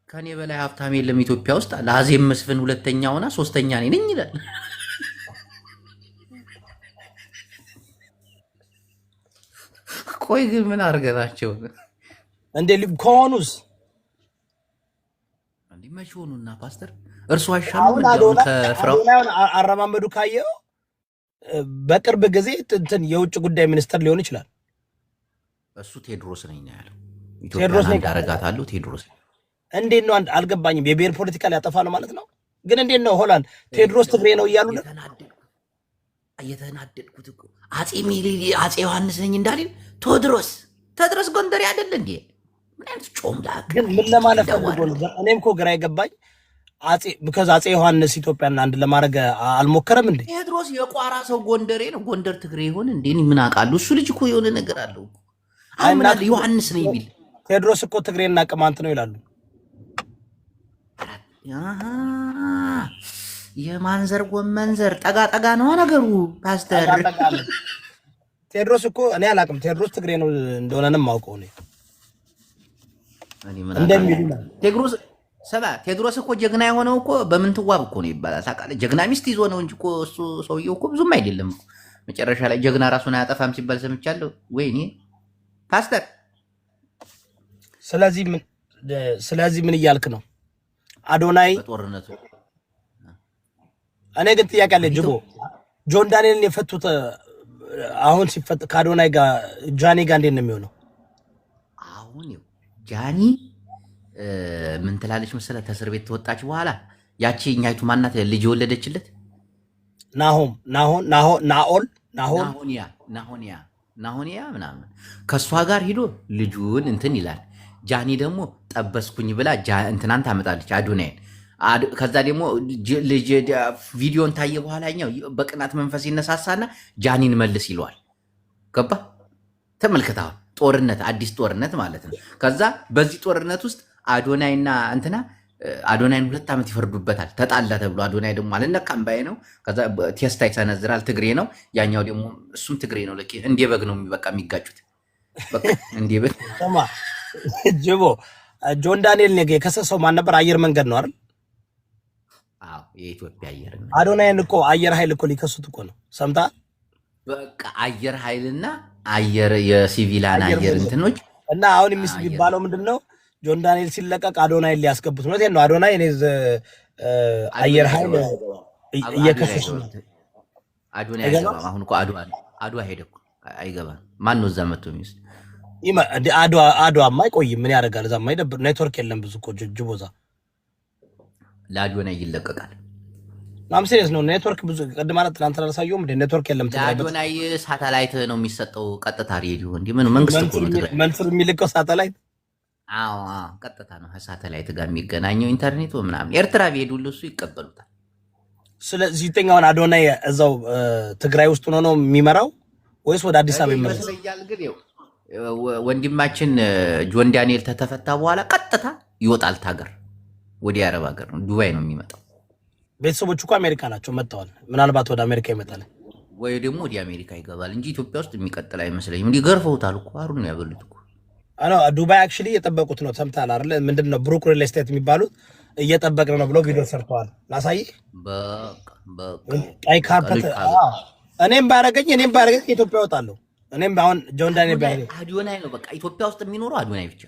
ከኔ በላይ ሀብታም የለም ኢትዮጵያ ውስጥ አለ። አዜብ መስፍን ሁለተኛ ሆና ሶስተኛ ነኝ ይላል። ቆይ ግን ምን አድርገናቸው እንዴ? ከሆኑስ እንዴ መቼ ሆኑና ፓስተር እርሱ አይሻልም? ከፍራው አረማመዱ ካየው በቅርብ ጊዜ እንትን የውጭ ጉዳይ ሚኒስትር ሊሆን ይችላል። እሱ ቴድሮስ ነኝ ነው ያለው። ኢትዮጵያን አንድ አደርጋታለሁ ቴድሮስ። እንዴት ነው አልገባኝም። የብሔር ፖለቲካ ሊያጠፋ ነው ማለት ነው። ግን እንዴት ነው ሆላንድ ቴድሮስ ትግሬ ነው እያሉ ነው እየተናደድኩት እኮ አጼ ዮሐንስ ነኝ እንዳልል ቴድሮስ ጎንደሬ አይደል እንዴ? ምን አይነት ጮምላክ! ግን ምን ለማለት ፈልጎ ነው? እኔም እኮ ግራ ይገባኝ። አጼ ዮሐንስ ኢትዮጵያን አንድ ለማድረግ አልሞከረም እንዴ? ቴድሮስ የቋራ ሰው ጎንደሬ ነው። ጎንደር ትግሬ ይሆን እንዴ? ምን አውቃለሁ። እሱ ልጅ እኮ የሆነ ነገር አለው። አሁን ዮሐንስ ነው የሚል ቴድሮስ እኮ ትግሬና ቅማንት ነው ይላሉ። የማንዘር ጎመንዘር ጠጋ ነው ነገሩ ፓስተር። ቴድሮስ እኮ እኔ አላውቅም። ቴድሮስ ትግሬ ነው እንደሆነንም አውቀው ነው ቴድሮስ እኮ ጀግና የሆነው እኮ በምንትዋብ እኮ ነው ይባላል። ታውቃለህ? ጀግና ሚስት ይዞ ነው እንጂ እኮ እሱ ሰውዬው እኮ ብዙም አይደለም። መጨረሻ ላይ ጀግና ራሱን አያጠፋም ሲባል ሰምቻለሁ። ወይኔ ፓስተር። ስለዚህ ምን እያልክ ነው? አዶናይ በጦርነቱ እኔ ግን ጥያቄ አለ። ጅቦ ጆን ዳንኤልን የፈቱት አሁን ሲፈት ከአዶናይ ጋር ጃኒ ጋር እንዴት ነው የሚሆነው? አሁን ጃኒ ምን ትላለች መሰለህ? ከእስር ቤት ተወጣች በኋላ ያቺ እኛይቱ ማናት ልጅ የወለደችለት ናሆንያ ምናምን ከእሷ ጋር ሂዶ ልጁን እንትን ይላል። ጃኒ ደግሞ ጠበስኩኝ ብላ እንትናን ታመጣለች አዶናይን። ከዛ ደግሞ ቪዲዮን ታየ በኋላ ኛው በቅናት መንፈስ ይነሳሳና ጃኒን መልስ ይለዋል። ገባ? ተመልከታ። ጦርነት፣ አዲስ ጦርነት ማለት ነው። ከዛ በዚህ ጦርነት ውስጥ አዶናይና እንትና አዶናይን 2 ዓመት ይፈርዱበታል። ተጣላ ተብሎ አዶናይ ደግሞ አልነቃም ባይ ነው። ከዛ ቴስታ ይሰነዝራል። ትግሬ ነው ያኛው ደግሞ እሱም ትግሬ ነው። ለቂ እንደ በግ ነው በቃ የሚጋጩት። በቃ እንደ በግ ጅቦ ጆን ዳንኤል ነገ የከሰሰው ማን ነበር? አየር መንገድ ነው አይደል? አዎ የኢትዮጵያ አየር አዶናይን እኮ አየር ኃይል እኮ ሊከሱት እኮ ነው። ሰምተሃል? በቃ አየር ኃይልና አየር የሲቪላን አየር እንትኖች እና አሁን የሚባለው ምንድነው? ጆን ዳንኤል ሲለቀቅ አዶናይን ሊያስገቡት ነው። ነው አዶናይ እኔ አየር ኃይል እየከሰሱ ነው። አዶናይ አይገባም። አሁን እኮ አድዋ ሄደ እኮ አይገባም። ማን ነው እዛ መጥቶ የሚወስድ? አድዋማ አይቆይም። ምን ያደርጋል? እዛማ አይደብር። ኔትወርክ የለም ብዙ እኮ ጅቦዛ ለአዶናይ ይለቀቃል። ናም ሲሪየስ ነው። ኔትወርክ ብዙ ቅድም ማለት ትናንት አላሳየሁም እንዴ? ኔትወርክ የለም። ለአዶናይ ሳተላይት ነው የሚሰጠው ቀጥታ ሬዲዮ። እንዴ ምን መንግስት እኮ ነው መንሱር የሚልከው ሳተላይት? አዎ ቀጥታ ነው ከሳተላይት ጋር የሚገናኘው ኢንተርኔት ምናምን። ኤርትራ ቢሄዱ ሁሉ እሱ ይቀበሉታል። ስለዚህ የትኛውን አዶናይ እዛው ትግራይ ውስጥ ሆኖ ነው የሚመራው ወይስ ወደ አዲስ አበባ ይመለስ? ወንድማችን ጆን ዳንኤል ተተፈታ በኋላ ቀጥታ ይወጣል ታገር ወደ አረብ ሀገር ነው ዱባይ ነው የሚመጣው። ቤተሰቦቹ እኮ አሜሪካ ናቸው መጥተዋል። ምናልባት ወደ አሜሪካ ይመጣል ወይ ደግሞ ወደ አሜሪካ ይገባል እንጂ ኢትዮጵያ ውስጥ የሚቀጥል አይመስለኝም። እንዲህ ገርፈውታል እኮ አሩን ነው ያበሉት እኮ። አዎ ዱባይ አክቹሊ እየጠበቁት ነው። ሰምተሃል አይደል? ምንድነው ብሩክ ሪል ስቴት የሚባሉት እየጠበቅን ነው ብሎ ቪዲዮ ሰርተዋል። ላሳይህ። በቃ ቀይ ካርፔት እኔም ባረገኝ ከኢትዮጵያ እወጣለሁ። እኔም አሁን ጆን ዳንኤል ባይኔ አዶናይ ነው በቃ ኢትዮጵያ ውስጥ የሚኖረው አዶናይ ብቻ።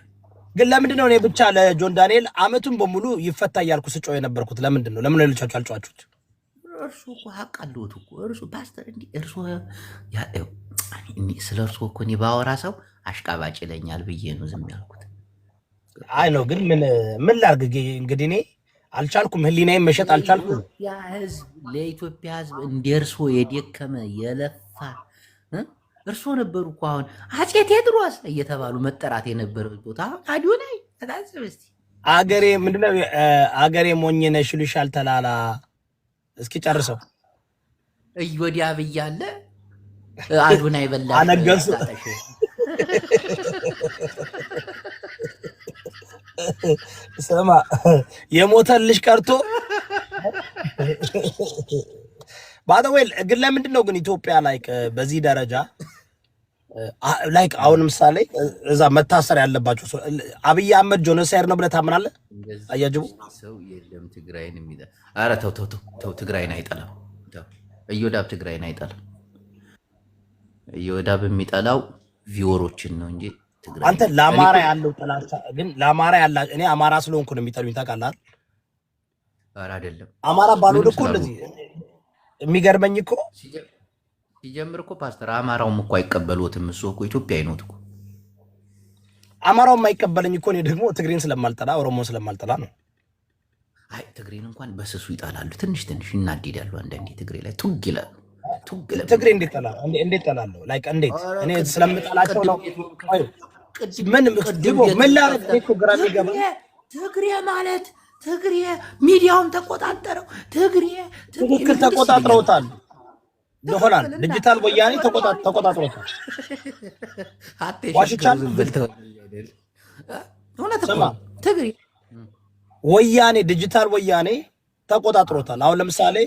ግን ለምንድን ነው እኔ ብቻ ለጆን ዳንኤል አመቱን በሙሉ ይፈታ እያልኩ ስጮህ የነበርኩት? ለምንድን ነው ሌሎቻችሁ አልጮኻችሁት? እርሱ እኮ ሀቅ አለሁት እኮ እርሱ ፓስተር እንዲህ እርሱ ስለ እርሱ እኮ እኔ ባወራ ሰው አሽቃባጭ ይለኛል ብዬ ነው ዝም ያልኩት። አይ ነው ግን ምን ላድርግ እንግዲህ እኔ አልቻልኩም። ህሊናዬን መሸጥ አልቻልኩም። ለኢትዮጵያ ህዝብ እንደ እርሶ የደከመ የለፋ እርሶ ነበሩ እኮ አሁን አፄ ቴዎድሮስ እየተባሉ መጠራት የነበረው ቦታ አዶናይ ታስብ እስቲ። አገሬ ምንድነው አገሬ ሞኝ ነሽ ይሉሻል ተላላ። እስኪ ጨርሰው ወዲያ ብያለ አዶናይ በላ አነገሱ። ስማ የሞተልሽ ቀርቶ ባደወል ግን ለምንድን ነው ግን ኢትዮጵያ ላይክ በዚህ ደረጃ ላይክ አሁን ምሳሌ እዛ መታሰር ያለባቸው ሰው አብይ አህመድ ጆኖሳይድ ነው ብለህ ታምናለህ? አያጅቡ ሰው የለም ትግራይን የሚጠ ኧረ ተው ትግራይን አይጠላም። እዮዳብ ትግራይን አይጠላም። እዮዳብ የሚጠላው ቪወሮችን ነው እንጂ ትግራይ አንተ ለአማራ ያለው ጥላቻ ግን ለአማራ ያላ እኔ አማራ ስለሆንኩ ነው የሚጠሉኝ ታውቃለህ አይደል? ኧረ አይደለም አማራ ባልሆን እኮ እንደዚህ የሚገርመኝ እኮ ሲጀምር እኮ ፓስተር አማራውም እኮ አይቀበሉትም። እሱ እኮ ኢትዮጵያዊ ነው እኮ አማራው የማይቀበለኝ እኮ እኔ ደግሞ ትግሬን ስለማልጠላ ኦሮሞን ስለማልጠላ ነው። አይ ትግሬን እንኳን በስሱ ይጣላሉ። ትንሽ እናድዳሉ። አንዳንዴ ትግሬ ላይ ቱግ ይላሉ። ትግሬ እንዴት ጠላለሁ? ላይክ እንዴት እኔ ስለምጠላቸው ነው። ምን ላደርግ እኮ ግራ የሚገባ ትግሬ ማለት ትግሬ ሚዲያውን ተቆጣጠረው። ትክክል ተቆጣጥረውታል። ለሆላን ዲጂታል ወያኔ ተቆጣጥረውታል። ዋሽቻል ትግሬ ወያኔ ዲጂታል ወያኔ ተቆጣጥሮታል። አሁን ለምሳሌ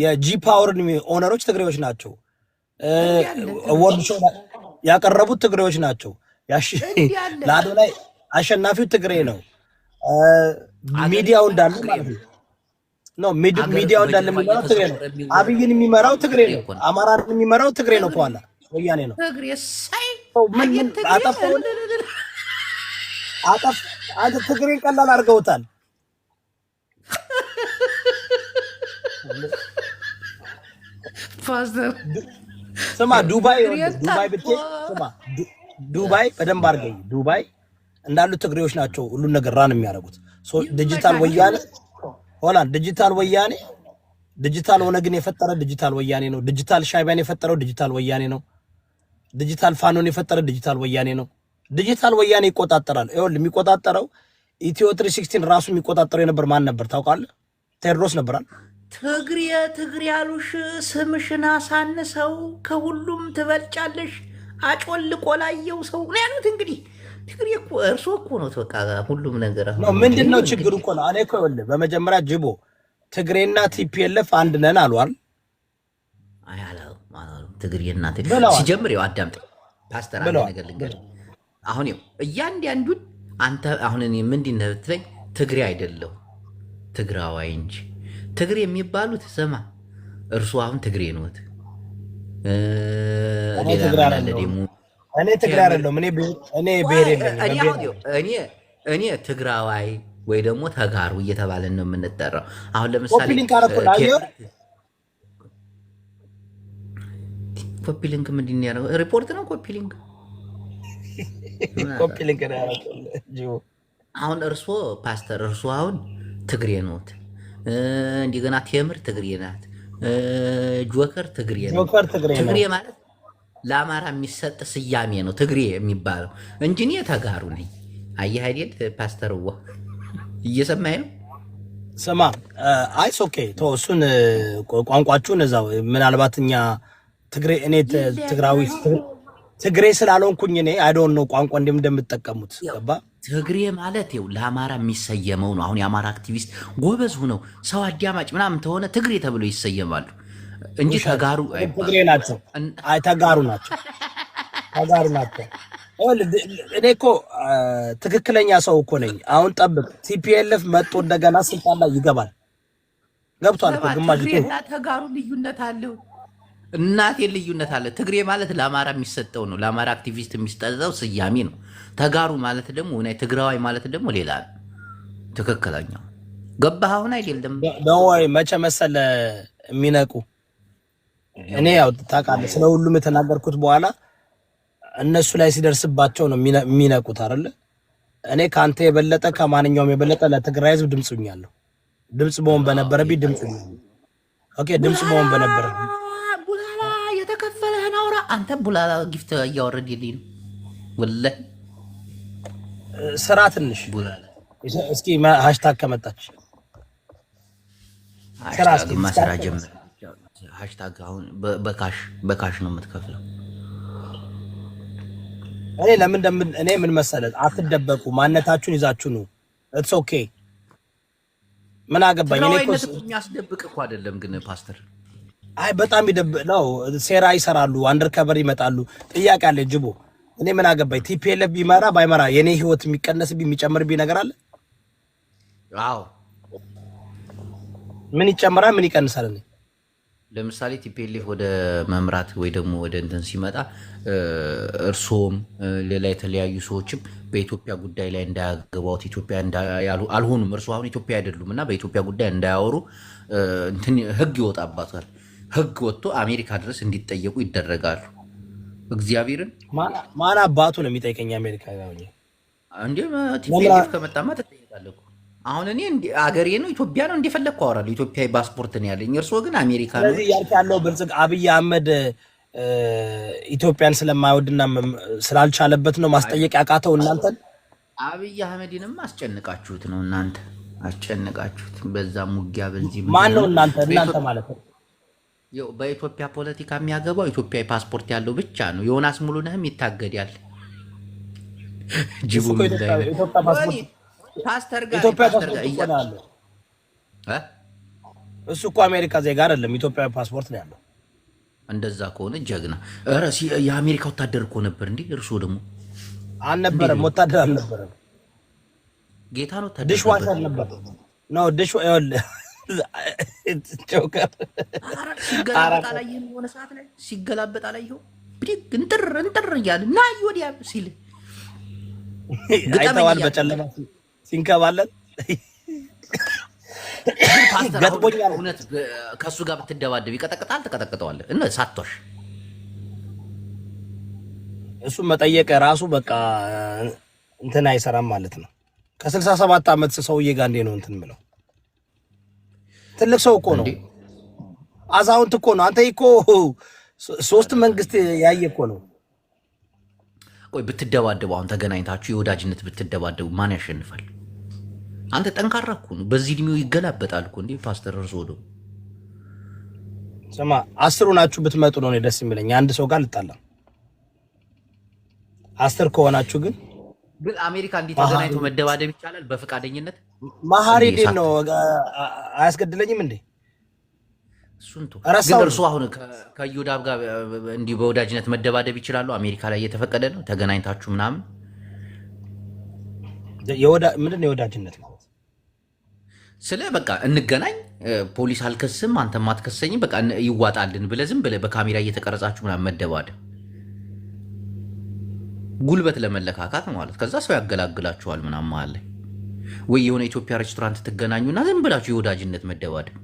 የጂ ፓወርን ኦነሮች ትግሬዎች ናቸው። ወርድ ሾው ያቀረቡት ትግሬዎች ናቸው። ለአዶናይ አሸናፊው ትግሬ ነው። ሚዲያው እንዳለ ማለት ነው። ሚዲያው እንዳለ የሚመራው ትግሬ ነው። አብይን የሚመራው ትግሬ ነው። አማራን የሚመራው ትግሬ ነው። ከኋላ ወያኔ ነው። ምን አጠፋው? አንተ ትግሬን ቀላል አድርገውታል። ስማ ዱባይ ብትሄድ ስማ ዱባይ በደንብ አድርገኝ። ዱባይ እንዳሉ ትግሬዎች ናቸው ሁሉን ነገር ራን የሚያደርጉት። ዲጂታል ወያኔ ሆላንድ ዲጂታል ወያኔ ዲጂታል ኦነግን የፈጠረ ዲጂታል ወያኔ ነው። ዲጂታል ሻይባን የፈጠረው ዲጂታል ወያኔ ነው። ዲጂታል ፋኖን የፈጠረ ዲጂታል ወያኔ ነው። ዲጂታል ወያኔ ይቆጣጠራል። ይኸውልህ የሚቆጣጠረው ኢትዮ 316 ራሱ የሚቆጣጠረው የነበር ማን ነበር ታውቃለህ? ቴዎድሮስ ነበራል። ትግሬ ያሉሽ ስምሽን አሳንሰው ከሁሉም ትበልጫለሽ አጮልቆ ላየው ሰው ነው ያሉት። እንግዲህ ትግሬ እኮ እርሶ እኮ ነው በቃ ሁሉም ነገር ነው። ምንድነው ችግሩ እኮ ነው። እኔ እኮ ይኸውልህ በመጀመሪያ ጅቦ ትግሬና ቲፒኤልኤፍ አንድ ነን አሉ አይደል? አይ አላሉ ትግሬና ሲጀምር ይኸው አዳምጥ ፓስተር አንድ ነገር ልንገርህ። አሁን ይኸው እያንዳንዱን አንተ አሁን እኔ ምንድን ነው ብትለኝ ትግሬ አይደለሁ ትግራዋይ እንጂ ትግሬ የሚባሉት ስማ፣ እርሱ አሁን ትግሬ ነዎት። እኔ ትግሬ አይደለሁም። እኔ ብሔር የለኝም። እኔ ትግራዋይ ወይ ደግሞ ተጋሩ እየተባለን ነው የምንጠራው። አሁን ለምሳሌ ኮፒ ሊንክ ምንድን ነው ያለው? ሪፖርት ነው ኮፒ ሊንክ አሁን እርሶ ፓስተር እርሶ አሁን ትግሬ ነዎት። እንደገና ቴምር ትግሬ ናት። ጆከር ትግሬ ነው። ትግሬ ማለት ለአማራ የሚሰጥ ስያሜ ነው ትግሬ የሚባለው እንጂ እኔ ተጋሩ ነኝ። አየህ አይደል ፓስተርዋ እየሰማኸኝ ነው? ስማ አይስ ኦኬ ቶ እሱን ቋንቋችሁን እዛው ምናልባት እኛ ትግሬ እኔ ትግራዊ ትግሬ ስላልሆንኩኝ እኔ አይ ዶንት ኖ ቋንቋ እንደምትጠቀሙት ገባ። ትግሬ ማለት ይኸው ለአማራ የሚሰየመው ነው። አሁን የአማራ አክቲቪስት ጎበዝ ሆነው ሰው አዳማጭ ምናምን ተሆነ ትግሬ ተብለው ይሰየማሉ እንጂ ተጋሩ ትግሬ ናቸው። አይ ተጋሩ ናቸው። ተጋሩ ናቸው። እኔ እኮ ትክክለኛ ሰው እኮ ነኝ። አሁን ጠብቅ፣ ቲፒኤልኤፍ መጥቶ እንደገና ስልጣን ላይ ይገባል። ገብቷል እኮ ግማሽ ትግሬና ተጋሩ ልዩነት አለው። እናቴ ልዩነት አለ። ትግሬ ማለት ለአማራ የሚሰጠው ነው፣ ለአማራ አክቲቪስት የሚሰጠው ስያሜ ነው። ተጋሩ ማለት ደግሞ ትግራዋይ ማለት ደግሞ ሌላ ነው። ትክክለኛው ገባህ? አሁን አይደለም ደወይ መቼ መሰለ የሚነቁ እኔ ያው ታውቃለህ፣ ስለ ሁሉም የተናገርኩት በኋላ እነሱ ላይ ሲደርስባቸው ነው የሚነቁት አይደለ? እኔ ካንተ የበለጠ ከማንኛውም የበለጠ ለትግራይ ህዝብ ድምጽ ሆኛለሁ። ድምጽ መሆን በነበረብኝ ድምጽ ሆኛለሁ። ኦኬ ድምጽ መሆን በነበረብኝ ቡላላ የተከፈለህን አውራ። አንተ ቡላላ ጊፍት እያወረድልኝ ነው ወላሂ። ስራ ትንሽ ቡላላ እስኪ ሃሽታግ ከመጣች ስራ ጀምር። ሃሽታግ አሁን በካሽ ነው የምትከፍለው። እኔ እኔ ምን መሰለህ፣ አትደበቁ፣ ማንነታችሁን ይዛችሁ ነው። ኢትስ ኦኬ። ምን አገባኝ እኔ እኮ የሚያስደብቅ እኮ አይደለም ግን ፓስተር። አይ በጣም ነው ሴራ ይሰራሉ፣ አንደርከቨር ይመጣሉ። ጥያቄ አለ ጅቦ። እኔ ምን አገባኝ ቲፒኤልኤፍ ቢመራ ባይመራ የኔ ህይወት የሚቀነስብኝ የሚጨምርብኝ ነገር አለ? አዎ ምን ይጨምራል ምን ይቀንሳል? እኔ ለምሳሌ ቲፒኤልኤፍ ወደ መምራት ወይ ደግሞ ወደ እንትን ሲመጣ እርሶም ሌላ የተለያዩ ሰዎችም በኢትዮጵያ ጉዳይ ላይ እንዳያገባውት ኢትዮጵያ አልሆኑም። እርሶ አሁን ኢትዮጵያ አይደሉም እና በኢትዮጵያ ጉዳይ እንዳያወሩ እንትን ህግ ይወጣባታል። ህግ ወጥቶ አሜሪካ ድረስ እንዲጠየቁ ይደረጋሉ። እግዚአብሔርን ማን አባቱ ነው የሚጠይቀኝ? አሜሪካ ነው እንዴ? ቲፒኤልኤፍ ከመጣማ ትጠይቃለህ። አሁን እኔ አገሬ ነው ኢትዮጵያ ነው እንደፈለግኩ አወራለሁ። ኢትዮጵያዊ ፓስፖርት ነው ያለኝ። እርስዎ ግን አሜሪካ ነው። ስለዚህ ያልክ ያለው ብልጽግ አብይ አህመድ ኢትዮጵያን ስለማይወድና ስላልቻለበት ነው ማስጠየቅ ያቃተው እናንተን። አብይ አህመድንም አስጨንቃችሁት ነው እናንተ አስጨንቃችሁት። በዛም ውጊያ በዚህ ማን ነው እናንተ ማለት ነው? በኢትዮጵያ ፖለቲካ የሚያገባው ኢትዮጵያዊ ፓስፖርት ያለው ብቻ ነው። ዮናስ ሙሉነህም ይታገዳል። ጅቡ ፓስተር ጋር እሱ እኮ አሜሪካ ዜጋ አይደለም፣ ኢትዮጵያዊ ፓስፖርት ነው ያለው። እንደዛ ከሆነ ጀግና። ኧረ የአሜሪካ ወታደር እኮ ነበር እንዴ? እርስዎ ደግሞ አልነበረም፣ ወታደር አልነበረም። ጌታ ነው ዲሽዋሸር ነበር ነው ሲገላበጥ አላየህም? የሆነ ሰዓት ላይ ሲገላበጥ አላየኸው? ብድግ እንጥር እያለ ና ወዲያ ሲል አይተዋል። በጨለማ ሲንከባለን ገጥሞኛል። እውነት ከእሱ ጋር ብትደባደብ ይቀጠቅጣል። ትቀጠቅጠዋለህ እና ሳቷሽ እሱን መጠየቅ ራሱ በቃ እንትን አይሰራም ማለት ነው። ከ67 ዓመት ሰውዬ ጋር እንዴ ነው እንትን ብለው ትልቅ ሰው እኮ ነው፣ አዛውንት እኮ ነው። አንተ እኮ 3 መንግስት ያየ እኮ ነው። ቆይ ብትደባደቡ፣ አሁን ተገናኝታችሁ የወዳጅነት ብትደባደቡ ማን ያሸንፋል? አንተ ጠንካራ እኮ ነው። በዚህ እድሜው ይገላበጣል እኮ እንዴ ፓስተር። እርሶ ወዶ ስማ 10 ናችሁ ብትመጡ ነው ደስ የሚለኝ። አንድ ሰው ጋር ልጣላ 10 ከሆናችሁ ግን አሜሪካ እንዴት ተገናኝቶ መደባደብ ይቻላል? በፈቃደኝነት ማሃሪ ዲን ነው አያስገድለኝም እንዴ? እሱን ግን እርሱ አሁን ከዩዳብ ጋር እንዲህ በወዳጅነት መደባደብ ይችላሉ? አሜሪካ ላይ እየተፈቀደ ነው ተገናኝታችሁ ምናምን? ምንድን ነው የወዳጅነት ማለት? ስለ በቃ እንገናኝ፣ ፖሊስ አልከስም፣ አንተም አትከሰኝም፣ በቃ ይዋጣልን ብለህ ዝም ብለህ በካሜራ እየተቀረጻችሁ ምናምን መደባደብ ጉልበት ለመለካካት ማለት። ከዛ ሰው ያገላግላችኋል ምናምን መሀል ላይ ወይ የሆነ ኢትዮጵያ ሬስቶራንት ትገናኙና ዝም ብላችሁ የወዳጅነት መደባደብ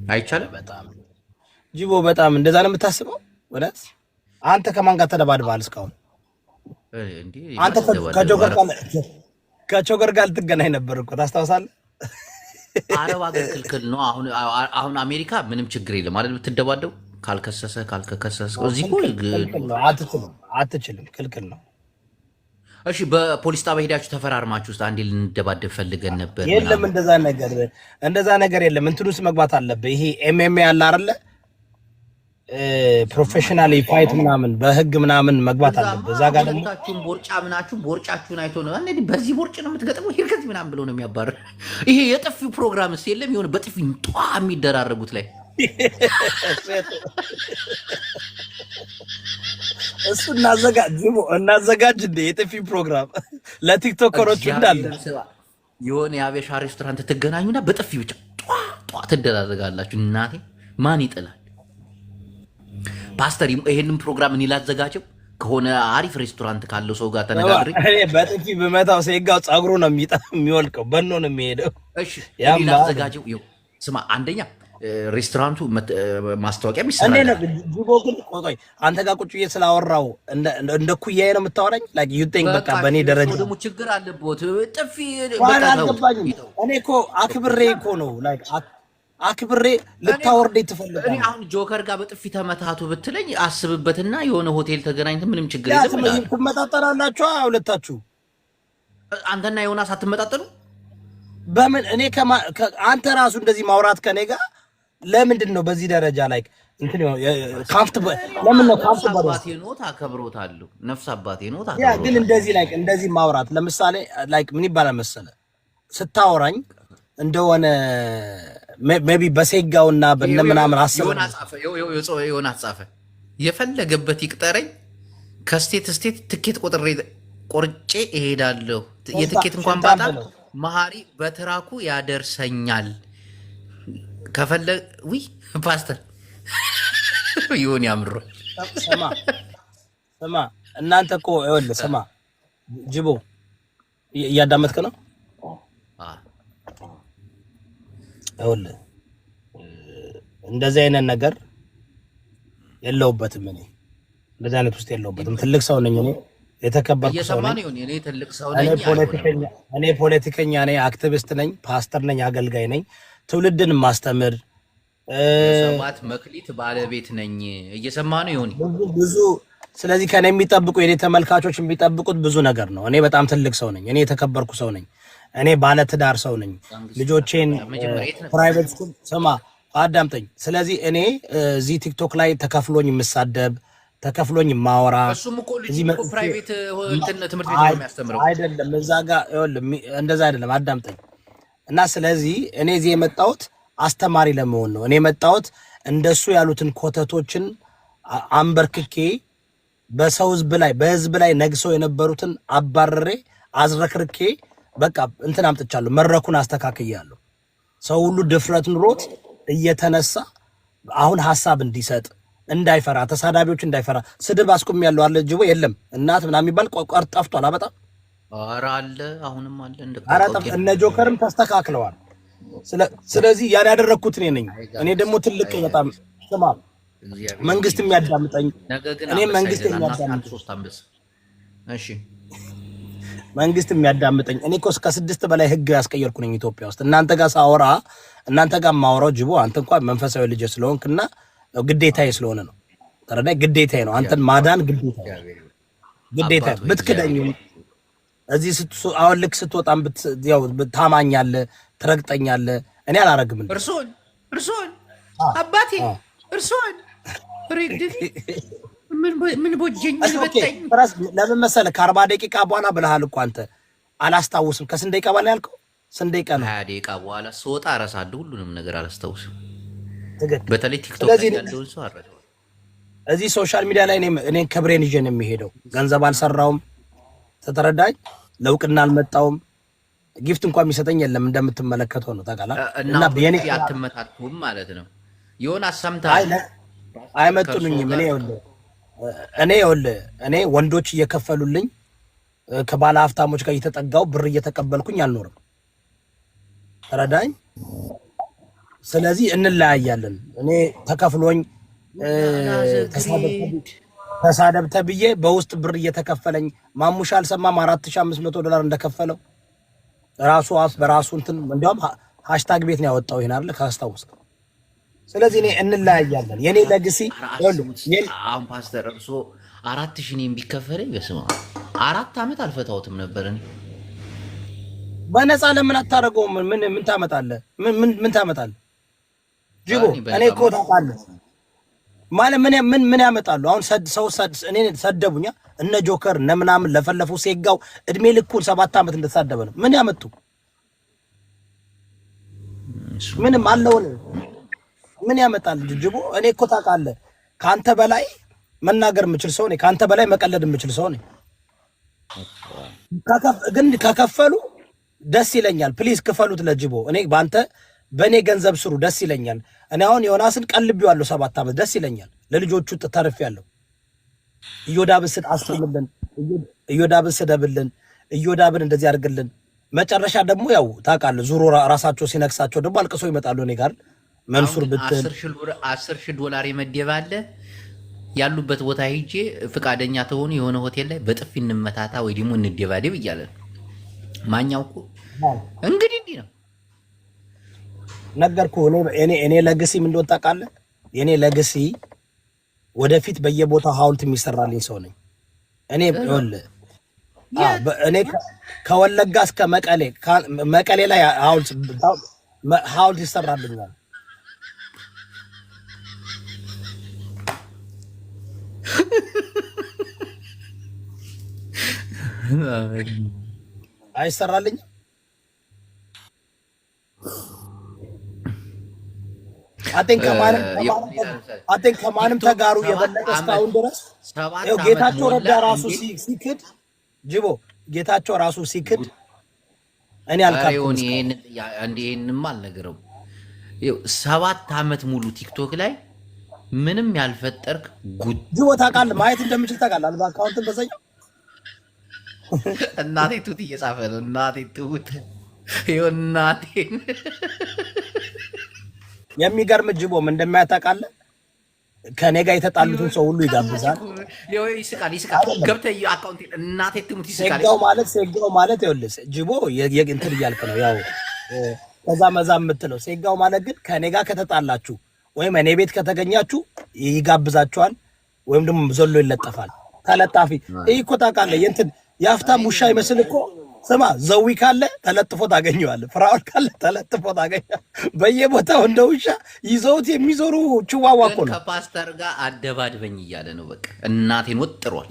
አይቻልም። በጣም ጅቦ በጣም እንደዛ ነው የምታስበው? እውነት አንተ ከማን ጋር ተደባድበሃል እስካሁን? አንተ ከጆከር ጋር ልትገናኝ ነበር እኮ ታስታውሳለህ? አረብ ሀገር ክልክል ነው። አሁን አሜሪካ ምንም ችግር የለም ማለት ብትደባደቡ ካልከሰሰ ካልከሰሰ እዚህ አትችልም፣ ክልክል ነው። እሺ በፖሊስ ጣቢያ ሄዳችሁ ተፈራርማችሁ ውስጥ አንዴ ልንደባደብ ፈልገን ነበር። የለም እንደዛ ነገር የለም። እንትን ውስጥ መግባት አለብህ። ይሄ ኤምኤምኤ ያለ አይደለ? ፕሮፌሽናል ፋይት ምናምን በህግ ምናምን መግባት አለብህ። እዛ ጋር ደግሞ ቦርጫችሁን አይቶ ነው እንዴ በዚህ ቦርጭ ነው የምትገጥመው ይርከት ምናምን ብሎ ነው የሚያባርር። ይሄ የጥፊው ፕሮግራምስ የለም? የሆነ በጥፊ ጧ የሚደራረጉት ላይ እሱ እናዘጋጅ እንደ የጥፊ ፕሮግራም ለቲክቶከሮች እንዳለ የሆነ የአበሻ ሬስቶራንት ትገናኙና በጥፊ ብቻ ጧ ትደራረጋላችሁ። እናቴ ማን ይጥላል? ፓስተር ይሄንን ፕሮግራም እኔ ላዘጋጀው ከሆነ አሪፍ ሬስቶራንት ካለው ሰው ጋር ተነጋግሬ በጥፊ በመታው ሴጋው ጸጉሩ ነው የሚወልቀው፣ በኖ ነው የሚሄደው። እሺ እኔ ላዘጋጀው። ይኸው ስማ፣ አንደኛ ሬስቶራንቱ ማስታወቂያ ይሰራል። ቆይ አንተ ጋር ቁጭ ብዬ ስላወራው እንደ ኩያዬ ነው የምታወራኝ? ላይክ ዩ ቲንክ በቃ በእኔ ደረጃ ደግሞ ችግር አለበት። ጥፊ አልገባኝም። እኔ እኮ አክብሬ እኮ ነው ላይክ አክብሬ ልታወርደኝ ትፈልጋለህ? እኔ አሁን ጆከር ጋር በጥፊ ተመታቱ ብትለኝ አስብበትና የሆነ ሆቴል ተገናኝተን ምንም ችግር የለም። ትመጣጠናላችሁ ሁለታችሁ። አንተና ዮናስ አትመጣጠኑ? በምን እኔ አንተ ራሱ እንደዚህ ማውራት ከኔ ጋር ለምንድን ነው በዚህ ደረጃ ላይ እንትን ካፍት ለምን ነው ካፍት አባቴ ነው ታከብሮታለሁ። ነፍስ አባቴ ነው ታከብሮታለሁ። ግን እንደዚህ ማውራት ለምሳሌ ላይክ ምን ይባላል መሰለህ ስታወራኝ እንደሆነ ሜቢ በሴጋውና በነምናምን ዮናስ ጻፈ የፈለገበት ይቅጠረኝ ከስቴት ስቴት ትኬት ቆርጬ እሄዳለሁ። የትኬት እንኳን ባጣ መሀሪ በትራኩ ያደርሰኛል ከፈለግ ፓስተር ይሁን ያምሯል። ስማ እናንተ እኮ ይኸውልህ፣ ስማ ጅቦ እያዳመጥክ ነው? ይኸውልህ እንደዚህ አይነት ነገር የለውበትም። እኔ እንደዚህ አይነት ውስጥ የለውበትም። ትልቅ ሰው ነኝ እኔ፣ የተከበርኩ ሰው ነኝ እኔ፣ ፖለቲከኛ ነኝ፣ አክቲቪስት ነኝ፣ ፓስተር ነኝ፣ አገልጋይ ነኝ፣ ትውልድን ማስተምር ሰባት መክሊት ባለቤት ነኝ። እየሰማ ነው ይሁን ብዙ። ስለዚህ ከኔ የሚጠብቁ የኔ ተመልካቾች የሚጠብቁት ብዙ ነገር ነው። እኔ በጣም ትልቅ ሰው ነኝ። እኔ የተከበርኩ ሰው ነኝ። እኔ ባለትዳር ሰው ነኝ። ልጆቼን ፕራይቬት ስኩል ስማ አዳምጠኝ። ስለዚህ እኔ እዚህ ቲክቶክ ላይ ተከፍሎኝ የምሳደብ ተከፍሎኝ የማወራ እሱም እኮ ልጅ እኮ ፕራይቬት ትምህርት ቤት ነው የሚያስተምረው አይደለም። እዛ ጋር እንደዛ አይደለም። አዳምጠኝ እና ስለዚህ እኔ እዚህ የመጣሁት አስተማሪ ለመሆን ነው። እኔ የመጣሁት እንደሱ ያሉትን ኮተቶችን አንበርክኬ በሰው በህዝብ ላይ ነግሰው የነበሩትን አባረሬ አዝረክርኬ በቃ እንትን አምጥቻለሁ። መድረኩን አስተካክያለሁ። ሰው ሁሉ ድፍረት ኑሮት እየተነሳ አሁን ሀሳብ እንዲሰጥ እንዳይፈራ፣ ተሳዳቢዎች እንዳይፈራ። ስድብ አስቁም ያለው አለ ጅቦ የለም እናት ምናምን የሚባል ቆቋር ጠፍቷል። በጣም ኧረ አለ አሁንም አለ። እነ ጆከርም ተስተካክለዋል። ስለዚህ ያን ያደረግኩት እኔ ነኝ። እኔ ደግሞ ትልቅ በጣም ስማ መንግስት የሚያዳምጠኝ እኔ መንግስት የሚያዳምጠኝ እኔ እኮ እስከ 6 በላይ ህግ ያስቀየርኩ ነኝ ኢትዮጵያ ውስጥ። እናንተ ጋር ሳወራ እናንተ ጋር ማወራው ጅቦ አንተ እንኳን መንፈሳዊ ልጅ ስለሆንክና ግዴታዬ ስለሆነ ነው። ተረዳይ፣ ግዴታዬ ነው። አንተን ማዳን ግዴታዬ ብትክደኝ እዚህ አሁን ልክ ስትወጣም ያው ታማኛለህ፣ ትረግጠኛለህ። እኔ አላረግም። እርሶን አባቴ እርሶን ሪግድ ምን ቦጀኝ ልበጠኝ። ለምን መሰለህ ከ40 ደቂቃ በኋላ ብለሃል እኮ አንተ። አላስታውስም። ከስንት ደቂቃ በኋላ ያልከው? ስንት ደቂቃ ነው? 20 ደቂቃ በኋላ ስወጣ እረሳለሁ። ሁሉንም ነገር አላስታውስም። በተለይ ቲክቶክ ላይ ያለውን ሰው አረጋው። እዚህ ሶሻል ሚዲያ ላይ እኔ ክብሬን ይዤ ነው የሚሄደው። ገንዘብ አልሰራውም። ተተረዳኝ። ለውቅና አልመጣውም። ጊፍት እንኳን የሚሰጠኝ የለም እንደምትመለከተው ነው ታውቃለህ። እና በኔ አትመታቱም ማለት ነው። የሆነ አሰምታለህ አይመጡልኝም። እኔ ወንዶች እየከፈሉልኝ ከባለ ሀብታሞች ጋር እየተጠጋው ብር እየተቀበልኩኝ አልኖርም። ተረዳኝ። ስለዚህ እንለያያለን። እኔ ተከፍሎኝ ተሳደብ ተብዬ በውስጥ ብር እየተከፈለኝ ማሙሻ አልሰማም $4500 እንደከፈለው ራሱ አፍ በራሱ እንትን እንዲያውም ሃሽታግ ቤት ነው ያወጣው ይሄን አይደል ካስታውስክ። ስለዚህ እኔ እንለያያለን። የኔ ለግሲ አሁን ፓስተር እርሶ 4000 እኔም ቢከፈለኝ በስማ 4 ዓመት አልፈታሁትም ነበር። እኔ በነፃ ለምን አታረገውም? ምን ታመጣለህ? ምን ታመጣለህ? ጅቦ እኔ እኮ ታውቃለህ ማለት ምን ያመጣሉ? አሁን ሰው እኔ ሰደቡኛ እነ ጆከር እነ ምናምን ለፈለፉ ሴጋው እድሜ ልኩን 7 ዓመት እንደተሳደበ ነው። ምን ያመጡ? ምንም አለው። ምን ያመጣል? ጅቦ እኔ እኮ ታውቃለህ ካንተ በላይ መናገር የምችል ሰው ነኝ። ካንተ በላይ መቀለድ የምችል ሰው ነኝ። ግን ከከፈሉ ደስ ይለኛል። ፕሊዝ ክፈሉት ለጅቦ። እኔ በእኔ ገንዘብ ስሩ፣ ደስ ይለኛል። እኔ አሁን ዮናስን ቀልቤዋለሁ 7 ዓመት፣ ደስ ይለኛል። ለልጆቹ ተርፌያለሁ። ኢዮዳብን አስልምልን፣ ኢዮዳብን ስደብልን፣ ኢዮዳብን እንደዚህ አድርግልን። መጨረሻ ደግሞ ያው ታውቃለህ ዙሮ ራሳቸው ሲነክሳቸው ደግሞ አልቅሶ ይመጣሉ እኔ ጋር። መንሱር ብትል $10,000 የመደባለ ያሉበት ቦታ ሄጄ ፍቃደኛ ተሆኑ የሆነ ሆቴል ላይ በጥፊ እንመታታ ወይ ደግሞ እንደባደብ እያለ ማኛው እኮ እንግዲህ እንዲህ ነው ነገርኩህ። እኔ ለግሲ ምን እንደሆነ ታውቃለህ? የኔ ለግሲ ወደፊት በየቦታው ሐውልት የሚሰራልኝ ሰው ነኝ። እኔ ከወለጋ እስከ መቀሌ ላይ ሐውልት ይሰራልኛል። አይሰራልኝም። ከማንም ተጋሩ የበለጠ እስካሁን ድረስ ጌታቸው ረዳ ራሱ ሲክድ ጅቦ ጌታቸው ራሱ ሲክድ እኔ አልካልኩም። ይሄንንም አልነገረው 7 ዓመት ሙሉ ቲክቶክ ላይ ምንም ያልፈጠርክ ጉድ ጅቦ ታውቃለህ፣ ማየት እንደምችል ታውቃለህ። አልባ አካውንትን በሰኝ እናቴ ቱት እየጻፈ ነው። እናቴ ቱት እናቴ የሚገርም ጅቦም እንደማያታውቃለህ ከኔ ጋር የተጣሉትን ሰው ሁሉ ይጋብዛል። ይስቃል። ገብተህ አካውንት እናቴ ትሙት ይስቃል። ሴጋው ማለት ይኸውልህ ጅቦ እንትን እያልክ ነው ያው ከዛ መዛ የምትለው ሴጋው ማለት ግን ከኔ ጋር ከተጣላችሁ ወይም እኔ ቤት ከተገኛችሁ ይጋብዛችኋል ወይም ደግሞ ዘሎ ይለጠፋል። ተለጣፊ እኮ ታውቃለህ የእንትን የሀብታም ውሻ ይመስል እኮ ስማ ዘዊ ካለ ተለጥፎ ታገኘዋለህ። ፍራኦል ካለ ተለጥፎ ታገኘዋለህ። በየቦታው እንደ ውሻ ይዘውት የሚዞሩ ችዋዋ እኮ ነው። ከፓስተር ጋር አደባድበኝ እያለ ነው። በቃ እናቴን ወጥሯል።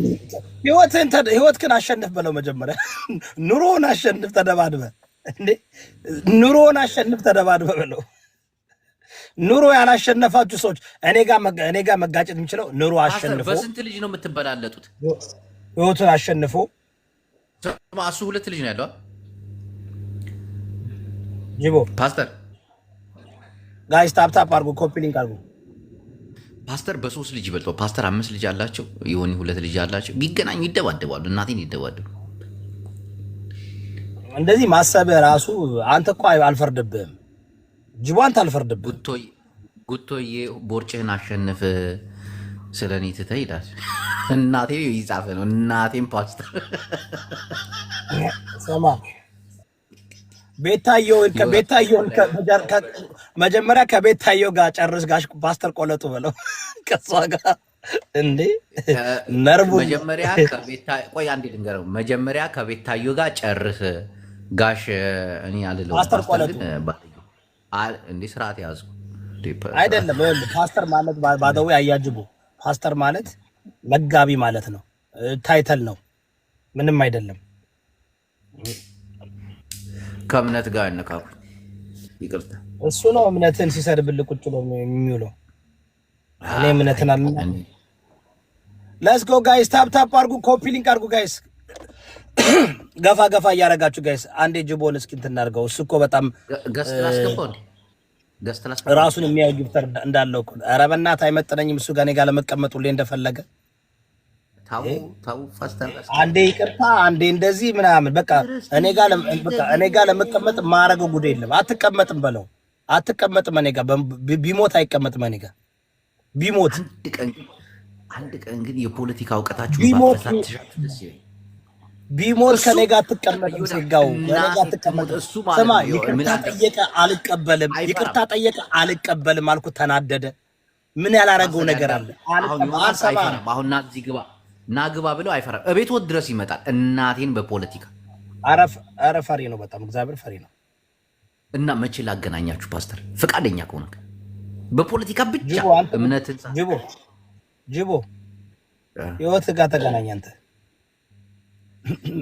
ህይወትህን አሸንፍ በለው መጀመሪያ። ኑሮውን አሸንፍ ተደባድበ እንዴ! ኑሮውን አሸንፍ ተደባድበ በለው። ኑሮ ያላሸነፋችሁ ሰዎች እኔ ጋር መጋጨት የሚችለው ኑሮ አሸንፎ። በስንት ልጅ ነው የምትበላለጡት? ህይወቱን አሸንፎ እሱ 2 ልጅ ነው ያለው ጅቦ። ፓስተር ጋይስ ታፕ አድርጉ፣ ኮፒ ሊንክ አድርጉ። ፓስተር በ3 ልጅ ይበልጠው። ፓስተር 5 ልጅ አላቸው፣ የሆነ 2 ልጅ አላቸው። ቢገናኙ ይደባደባሉ። እናቴን ይደባደቡ። እንደዚህ ማሰብ ራሱ አንተ እኮ አልፈርድብህም ጅቦ፣ አንተ አልፈርድብህም። ጉቶዬ ቦርጭህን አሸንፍ ስለኔ ትተህ ይላል። እናቴ ይጻፈ ነው። እናቴም ፓስተር ሰማ ቤታየውን መጀመሪያ ከቤታየው ጋር ጨርስ ጋሽ ፓስተር ቆለጡ በለው ከሷ ጋር እንዴ ነርቡ መጀመሪያ ቆይ አንዴ ልንገረው። መጀመሪያ ከቤታየው ጋር ጨርስ ጋሽ እኔ አልለው ፓስተር ቆለጡ እንዴ ስርዓት ያዙ አይደለም። ፓስተር ማለት ባደው ያያጅቡ ፓስተር ማለት መጋቢ ማለት ነው። ታይተል ነው፣ ምንም አይደለም። ከእምነት ጋር ያነካኩ ይቅርታ። እሱ ነው እምነትን ሲሰድብል ቁጭ ብሎ የሚውለው። እኔ እምነትን አለ። ሌትስ ጎ ጋይስ፣ ታፕ አድርጉ፣ ኮፒ ሊንክ አድርጉ ጋይስ። ገፋ ገፋ እያደረጋችሁ ጋይስ አንዴ ጅቦን እስኪ እንትን እናድርገው። እሱ እኮ በጣም ራሱን የሚያይ ጊፍተር እንዳለው እኮ። ኧረ በእናትህ አይመጥነኝም። እሱ ጋር እኔ ጋር ለመቀመጥ ሁሌ እንደፈለገ አንዴ ይቅርታ አንዴ እንደዚህ ምናምን በቃ እኔ ጋር ለመቀመጥ ማረገው ጉድ የለም። አትቀመጥም በለው አትቀመጥም። እኔ ጋር ቢሞት አይቀመጥም። እኔ ጋር ቢሞት አንድ ቀን ግን የፖለቲካ እውቀታችሁ ቢሞት ከኔ ጋር አትቀመጥም። ሲጋው ከኔ ጋር አትቀመጥም። ስማ ይቅርታ ጠየቀ አልቀበልም፣ ይቅርታ ጠየቀ አልቀበልም አልኩት። ተናደደ። ምን ያላረገው ነገር አለ? አሁን ና እዚህ ግባ ና ግባ ብለው አይፈራም። እቤት ወጥ ድረስ ይመጣል። እናቴን በፖለቲካ ኧረ ፈሪ ነው በጣም እግዚአብሔር ፈሪ ነው። እና መቼ ላገናኛችሁ ፓስተር ፈቃደኛ ከሆነ በፖለቲካ ብቻ እምነትን ጅቦ ህይወት ጋር ተገናኝ አንተ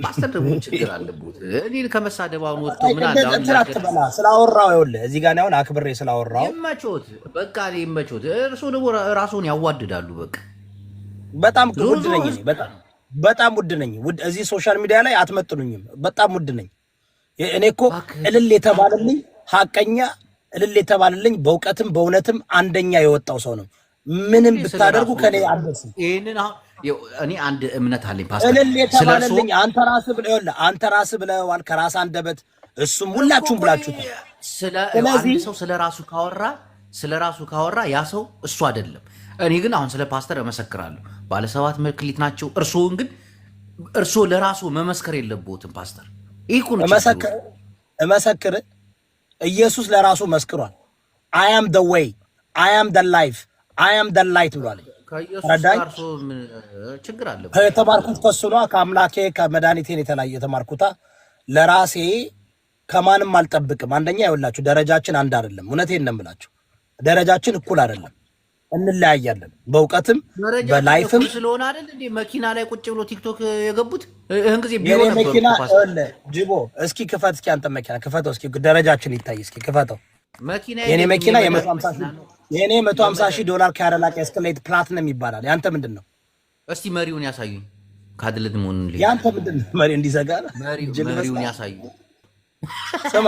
ፓስተር ደግሞ ችግር አለበት። እኔ ከመሳደብ አሁን ወጥቶ ምን አለ አትበላ ስላወራው ይኸውልህ እዚህ ጋር ነው አክብሬ ስላወራው ይመቾት በቃ ይመቾት። እርሱ ደግሞ ራሱን ያዋድዳሉ። በቃ በጣም ውድ ነኝ በጣም ውድ ነኝ። እዚህ ሶሻል ሚዲያ ላይ አትመጥኑኝም። በጣም ውድ ነኝ እኔ እኮ እልል የተባለልኝ ሐቀኛ እልል የተባለልኝ በእውቀትም በእውነትም አንደኛ የወጣው ሰው ነው። ምንም ብታደርጉ ከኔ አልደርስም። ይሄንን እኔ አንድ እምነት አለኝ ፓስተር እልል የተባለልኝ አንተ ራስህ ብለዋል ከራስ አንደበት እሱም ሁላችሁም ብላችሁት። አንድ ሰው ስለራሱ ካወራ ያ ሰው እሱ አይደለም። እኔ ግን አሁን ስለ ፓስተር እመሰክራለሁ። ባለሰባት መክሊት ናቸው። እርስዎ ለራሱ መመስከር የለብዎትም ፓስተር። እመሰክር ኢየሱስ ለራሱ መስክሯል። I am the way I am the life I am the light ብሏል። ችግር አለ የተማርኩት ከሱ ነው ከአምላኬ ከመድኃኒቴን የተማርኩታ ለራሴ ከማንም አልጠብቅም። አንደኛ ይኸውላችሁ ደረጃችን አንድ አይደለም። እውነቴን ነው የምላችሁ ደረጃችን እኩል አይደለም። እንለያያለን በእውቀትም በላይፍም ስለሆነ አይደል እንዴ መኪና ላይ ቁጭ ብሎ ቲክቶክ የገቡት ይሄን ጊዜ ቢሆን ነበር። መኪና ጅቦ እስኪ ክፈት እስኪ አንተ መኪና ክፈተው እስኪ ደረጃችን ይታይ እስኪ ክፈተው። የኔ መኪና የኔ 150,000 ዶላር ካዲላክ ኤስካሌድ ፕላቲነም ይባላል። ያንተ ምንድነው? እስቲ መሪውን ያሳዩኝ። ካድለት ምን ልጅ ያንተ ምንድነው? መሪ እንዲዘጋ መሪውን ያሳዩኝ። ስማ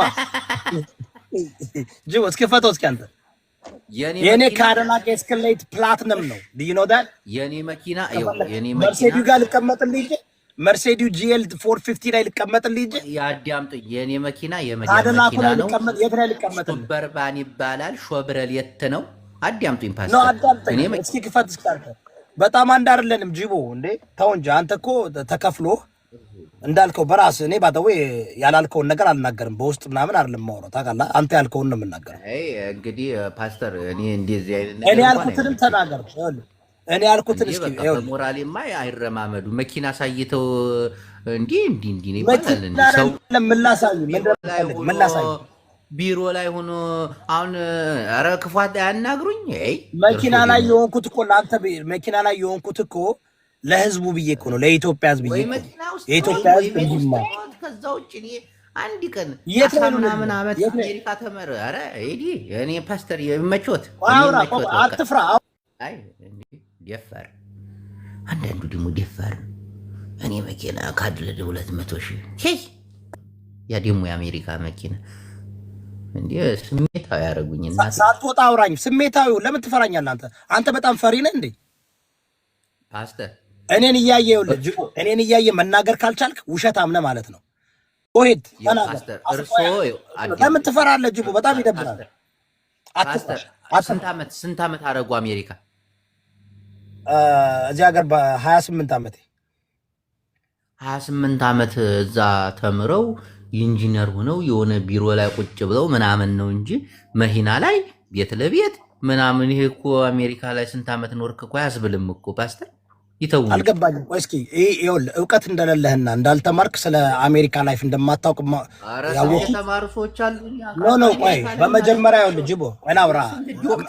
ጅቦ እስኪ ክፈተው እስኪ አንተ የኔ ካዲላክ ኤስካሌድ ፕላቲነም ነው። do you know that የኔ መኪና መርሴዲስ ጋር ልቀመጥልኝ እንጂ መርሴዲስ GL 450 ላይ ልቀመጥልኝ እንጂ ያዳምጡኝ። የኔ መኪና መኪና ነው። የት ላይ ልቀመጥልኝ? በርባን ይባላል። ሾብረሌት ነው። አዳምጡኝ ፓስተር ነው አዳምጡኝ። እስኪ ክፈት እስኪ አንተ በጣም አንድ አይደለንም ጅቦ እንዴ ተው እንጂ አንተ እኮ ተከፍሎ እንዳልከው በራስ እኔ ባደው ያላልከውን ነገር አልናገርም። በውስጥ ምናምን አይደለም ማውራት ታውቃለህ። አንተ ያልከውን ነው የምናገረው። እንግዲህ ፓስተር እኔ እንደዚህ አይነት ነገር እኔ ያልኩትንም ተናገር። እኔ ያልኩትን እስኪ በሞራሌማ አይረማመዱ። መኪና ሳይተው እንዴ ነው ይባላል። ሰው ምላሳይ ቢሮ ላይ ሆኖ አሁን ኧረ ክፋት ያናግሩኝ። መኪና ላይ የሆንኩት እኮ ለአንተ መኪና ላይ የሆንኩት እኮ ለህዝቡ ብዬ እኮ ነው፣ ለኢትዮጵያ ህዝብ ብዬ እኮ የኢትዮጵያ ህዝብ እንዲማር። ከዛ ውጭ እኔ አንድ ቀን ምናምን ዓመት አሜሪካ ተመረ። ኧረ እኔ ፓስተር የመቾት አትፍራ። አይ ደፋር አንዳንዱ ደግሞ ደፋር። እኔ መኪና ካድለድ 200,000 ያ ደግሞ የአሜሪካ መኪና እንዴ ስሜታዊ ያደረጉኝና ሳትወጣ አውራኝ። ስሜታዊው ለምን ትፈራኛለህ አንተ በጣም ፈሪ ነህ እንዴ ፓስተር? እኔን እያየ መናገር ካልቻልክ ውሸታም ነህ ማለት ነው። ኦሄድ ፓስተር ለምን ትፈራለህ? ጅቦ በጣም ይደብራል። ፓስተር ስንት ዓመት አደረጉ አሜሪካ? እዚህ ሀገር በ28 ዓመቴ 28 ዓመት እዛ ተምረው ኢንጂነር ሆነው የሆነ ቢሮ ላይ ቁጭ ብለው ምናምን ነው እንጂ መኪና ላይ ቤት ለቤት ምናምን። ይሄ እኮ አሜሪካ ላይ ስንት ዓመት ኖርክ እኮ አያስብልም እኮ ፓስተር። ይተው አልገባኝም። ቆይ እስኪ ይኸውልህ እውቀት እንደሌለህና እንዳልተማርክ ስለ አሜሪካ ላይፍ እንደማታውቅ ያወቁ የተማሩ ሰዎች አሉ። ኖ ቆይ በመጀመሪያ ይኸውልህ ጅቦ እናውራ።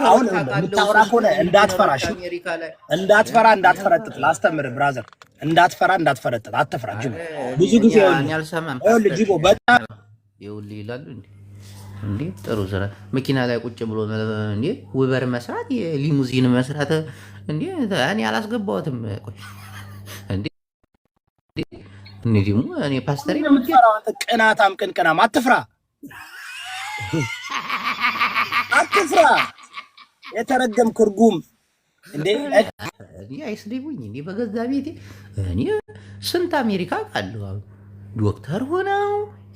አሁን የምታወራ ከሆነ እንዳትፈረጥጥ ላስተምርህ ብራዘር። እንዳትፈረጥጥ አትፍራ ጅቦ። ብዙ ጊዜ ይኸውልህ ጅቦ በጣም ይኸውልህ ይላሉ እንዴ ጥሩ ስራ መኪና ላይ ቁጭ ብሎ እንዴ ውበር መስራት የሊሙዚን መስራት እንዴ እኔ አላስገባሁትም። ቆይ እንዴ እኔ ደግሞ እኔ ፓስተር የምትፈራው አንተ ቅናታም ቅንቅናም አትፍራ አትፍራ የተረገም ኩርጉም እንዴ እኔ አይስደቡኝ እንዴ በገዛ ቤቴ እኔ ስንት አሜሪካ ቃለሁ ዶክተር ሆነው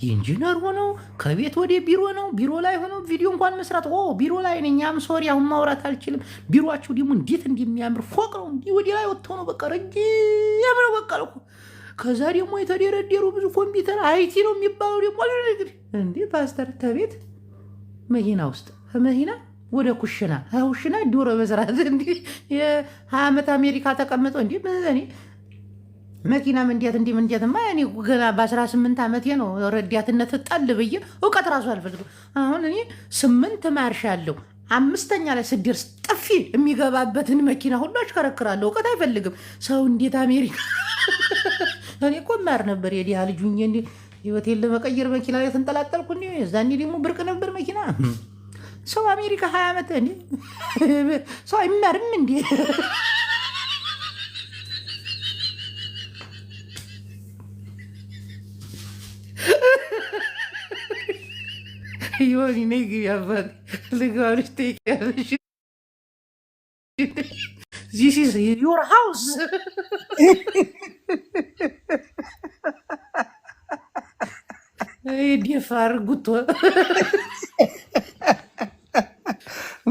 ኢንጂነር ሆነው ከቤት ወደ ቢሮ ነው ቢሮ ላይ ሆነው ቪዲዮ እንኳን መስራት ቢሮ ላይ ነኝ አም ሶሪ አሁን ማውራት አልችልም ቢሮአችሁ ደግሞ እንዴት እንደሚያምር ፎቅ ነው እንዴ ወዲ ላይ ወጥተው ነው በቃ ረጅም ነው በቃ ነው ከዛ ደግሞ የተደረደሩ ብዙ ኮምፒውተር አይቲ ነው የሚባለው ደግሞ እንዴ ፓስተር ተቤት መኪና ውስጥ መኪና ወደ ኩሽና ዶሮ መስራት እንዴ የ20 ዓመት አሜሪካ ተቀምጦ እንዴ እኔ መኪናም እንዴትማ እኔ ገና በ18 ዓመቴ ነው ረዳትነት ጣል ብዬ እውቀት ራሱ አልፈልግም። አሁን እኔ 8 ማርሽ አለው 5ኛ ላይ ስደርስ ጥፊ የሚገባበትን መኪና ሁሉ አሽከረክራለሁ። እውቀት አይፈልግም ሰው እንዴት አሜሪካ እኔ እኮ ማር ነበር የዲያ ልጅ ሁኜ እንዴ ህይወቴን ለመቀየር መኪና ላይ ተንጠላጠልኩ እንዴ እዛኔ ደግሞ ብርቅ ነበር መኪና ሰው አሜሪካ 20 ዓመት እንዴ ሰው አይማርም እንዴ Yoni negi yapar. Legal take care. This is your house. ዲፋር ጉቶ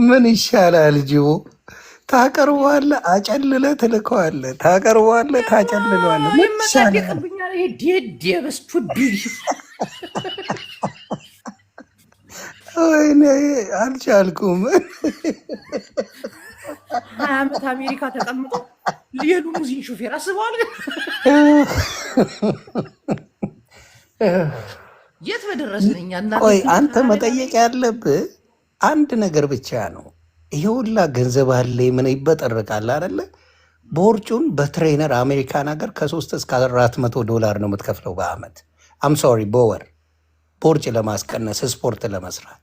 ምን ይሻላል? ጅቦ ታቀርበዋለህ፣ አጨልለህ ትልከዋለህ። ታቀርበዋለህ፣ ታጨልለዋለህ። ምን ይሻላል? ወይኔ አልቻልኩም። 20 ዓመት አሜሪካ ተቀምጦ ሊሄዱ ሙዚን ሹፌር አስበዋል። የት በደረስን እኛ። ቆይ አንተ መጠየቅ ያለብህ አንድ ነገር ብቻ ነው። ይሄ ሁላ ገንዘብ አለ ምን ይበጠርቃል አይደለ? ቦርጩን በትሬነር አሜሪካን ሀገር ከ3 እስከ $400 ነው የምትከፍለው በአመት። አም ሶሪ በወር ቦርጭ ለማስቀነስ ስፖርት ለመስራት።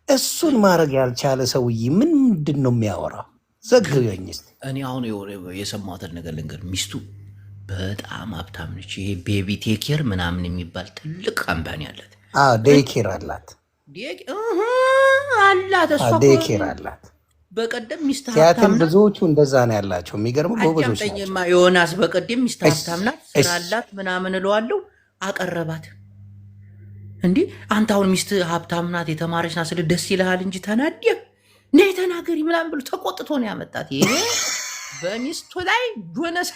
እሱን ማድረግ ያልቻለ ሰውዬ ምንድን ነው የሚያወራው? ዘግበኝ እስኪ። እኔ አሁን የሰማሁትን ነገር ልንገር። ሚስቱ በጣም ሀብታም ነች። ይሄ ቤቢ ቴኬር ምናምን የሚባል ትልቅ ካምፓኒ አላት። ዴይኬር አላት አላት። እሷ ዴይኬር አላት። በቀደም ሚስት ሀብታም ብዙዎቹ እንደዛ ነው ያላቸው። የሚገርም ጎበዞች ናቸው። ዮናስ በቀደም ሚስት ሀብታም ናት ስራ አላት ምናምን እለዋለሁ። አቀረባት። እንዲህ አንተ አሁን ሚስት ሀብታም ናት የተማረች ናት ስል ደስ ይልሃል እንጂ ተናደህ ነይ ተናገሪ ምናምን ብሎ ተቆጥቶ ነው ያመጣት። ይሄ በሚስቱ ላይ ጆነስ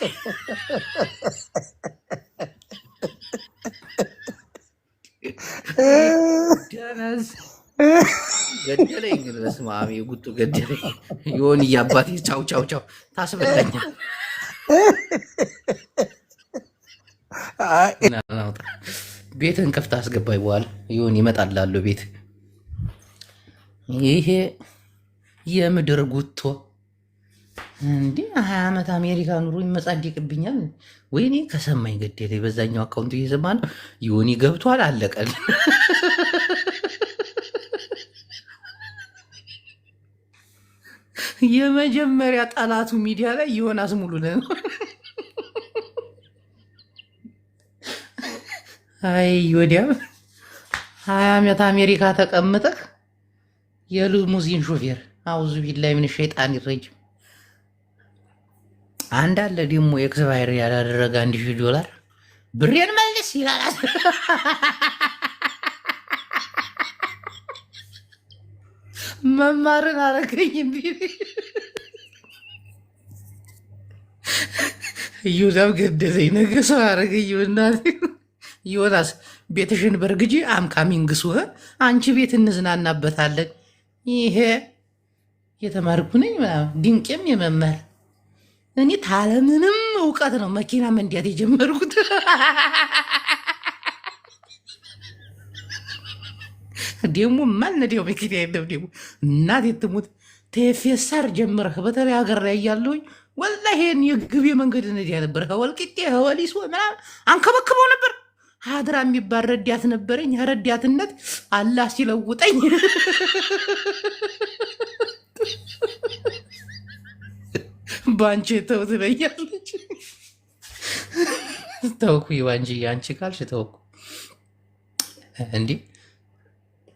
ደነስ ገደለኝ። ግን በስመ አብ የጉጡ ገደለኝ። የሆን እያባቴ ቻው ቻው ቻው ታስበላኛል። ቤትን ከፍታ አስገባኝ። በኋላ ይሆን ይመጣላለሁ ቤት። ይሄ የምድር ጉቶ እንዲህ 20 ዓመት አሜሪካ ኑሮ ይመጻደቅብኛል። ወይኔ ከሰማኝ ገደለ። በዛኛው አካውንቱ እየሰማ ነው። ይሆን ገብቷል። አለቀል። የመጀመሪያ ጠላቱ ሚዲያ ላይ ዮናስ ሙሉነህ ነው። አይ ወዲያም 20 ዓመት አሜሪካ ተቀምጠህ የሊሙዚን ሾፌር አውዙ ቢላይ ምን ሸይጣን ይረጅም። አንድ አለ ደግሞ ኤክስፓየር ያላደረገ $1000 ብሬን መልስ ይላል። መማርን አረገኝ እንዴ ይሁዳም ገደለኝ። ነገ ሰው አረገኝ እናቴ። ዮናስ ቤትሽን በርግጂ አምካሚንግሱ አንቺ ቤት እንዝናናበታለን። ይሄ የተማርኩ ነኝ ምናምን ድንቄም የመማር እኔ ታለምንም እውቀት ነው መኪና መንዳት የጀመርኩት። ደግሞ ማልነዲያው መኪና የለም። ደግሞ እናት የትሙት ቴፌሳር ጀምረህ በተለይ ሀገር ላይ እያለሁኝ ወላሂ ይሄን የግቤ መንገድ ነዲያ ነበር። ወልቂጤ ወሊሶ ምናምን አንከበክበው ነበር። ሀድራ የሚባል ረዳት ነበረኝ። ረዳትነት አላህ ሲለውጠኝ ባንቺ ተው ትለኛለች። ተውኩ ይዋንጂ አንቺ ካልሽ ተውኩ። እንዴ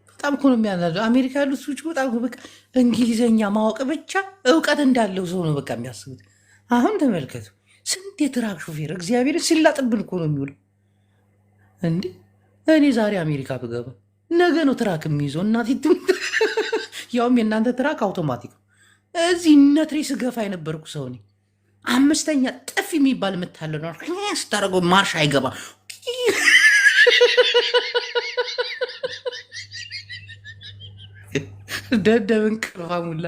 በጣም እኮ ነው የሚያናዘው። አሜሪካ ያሉት ሰዎች በጣም በቃ እንግሊዘኛ ማወቅ ብቻ እውቀት እንዳለው ሰው ነው በቃ የሚያስቡት። አሁን ተመልከቱ ስንት የትራክ ሾፌር እግዚአብሔር ሲላጥብን እኮ ነው የሚውለው። እንዴ እኔ ዛሬ አሜሪካ ብገባ ነገ ነው ትራክ የሚይዘው። እናቴ ያውም የእናንተ ትራክ አውቶማቲክ ነው። እዚህ ነትሬ ስገፋ የነበርኩ ሰው ነኝ። 5ኛ ጥፍ የሚባል የምታለው ነው ስታደርገው ማርሽ አይገባ። ደደብን ቅርፋ ሙላ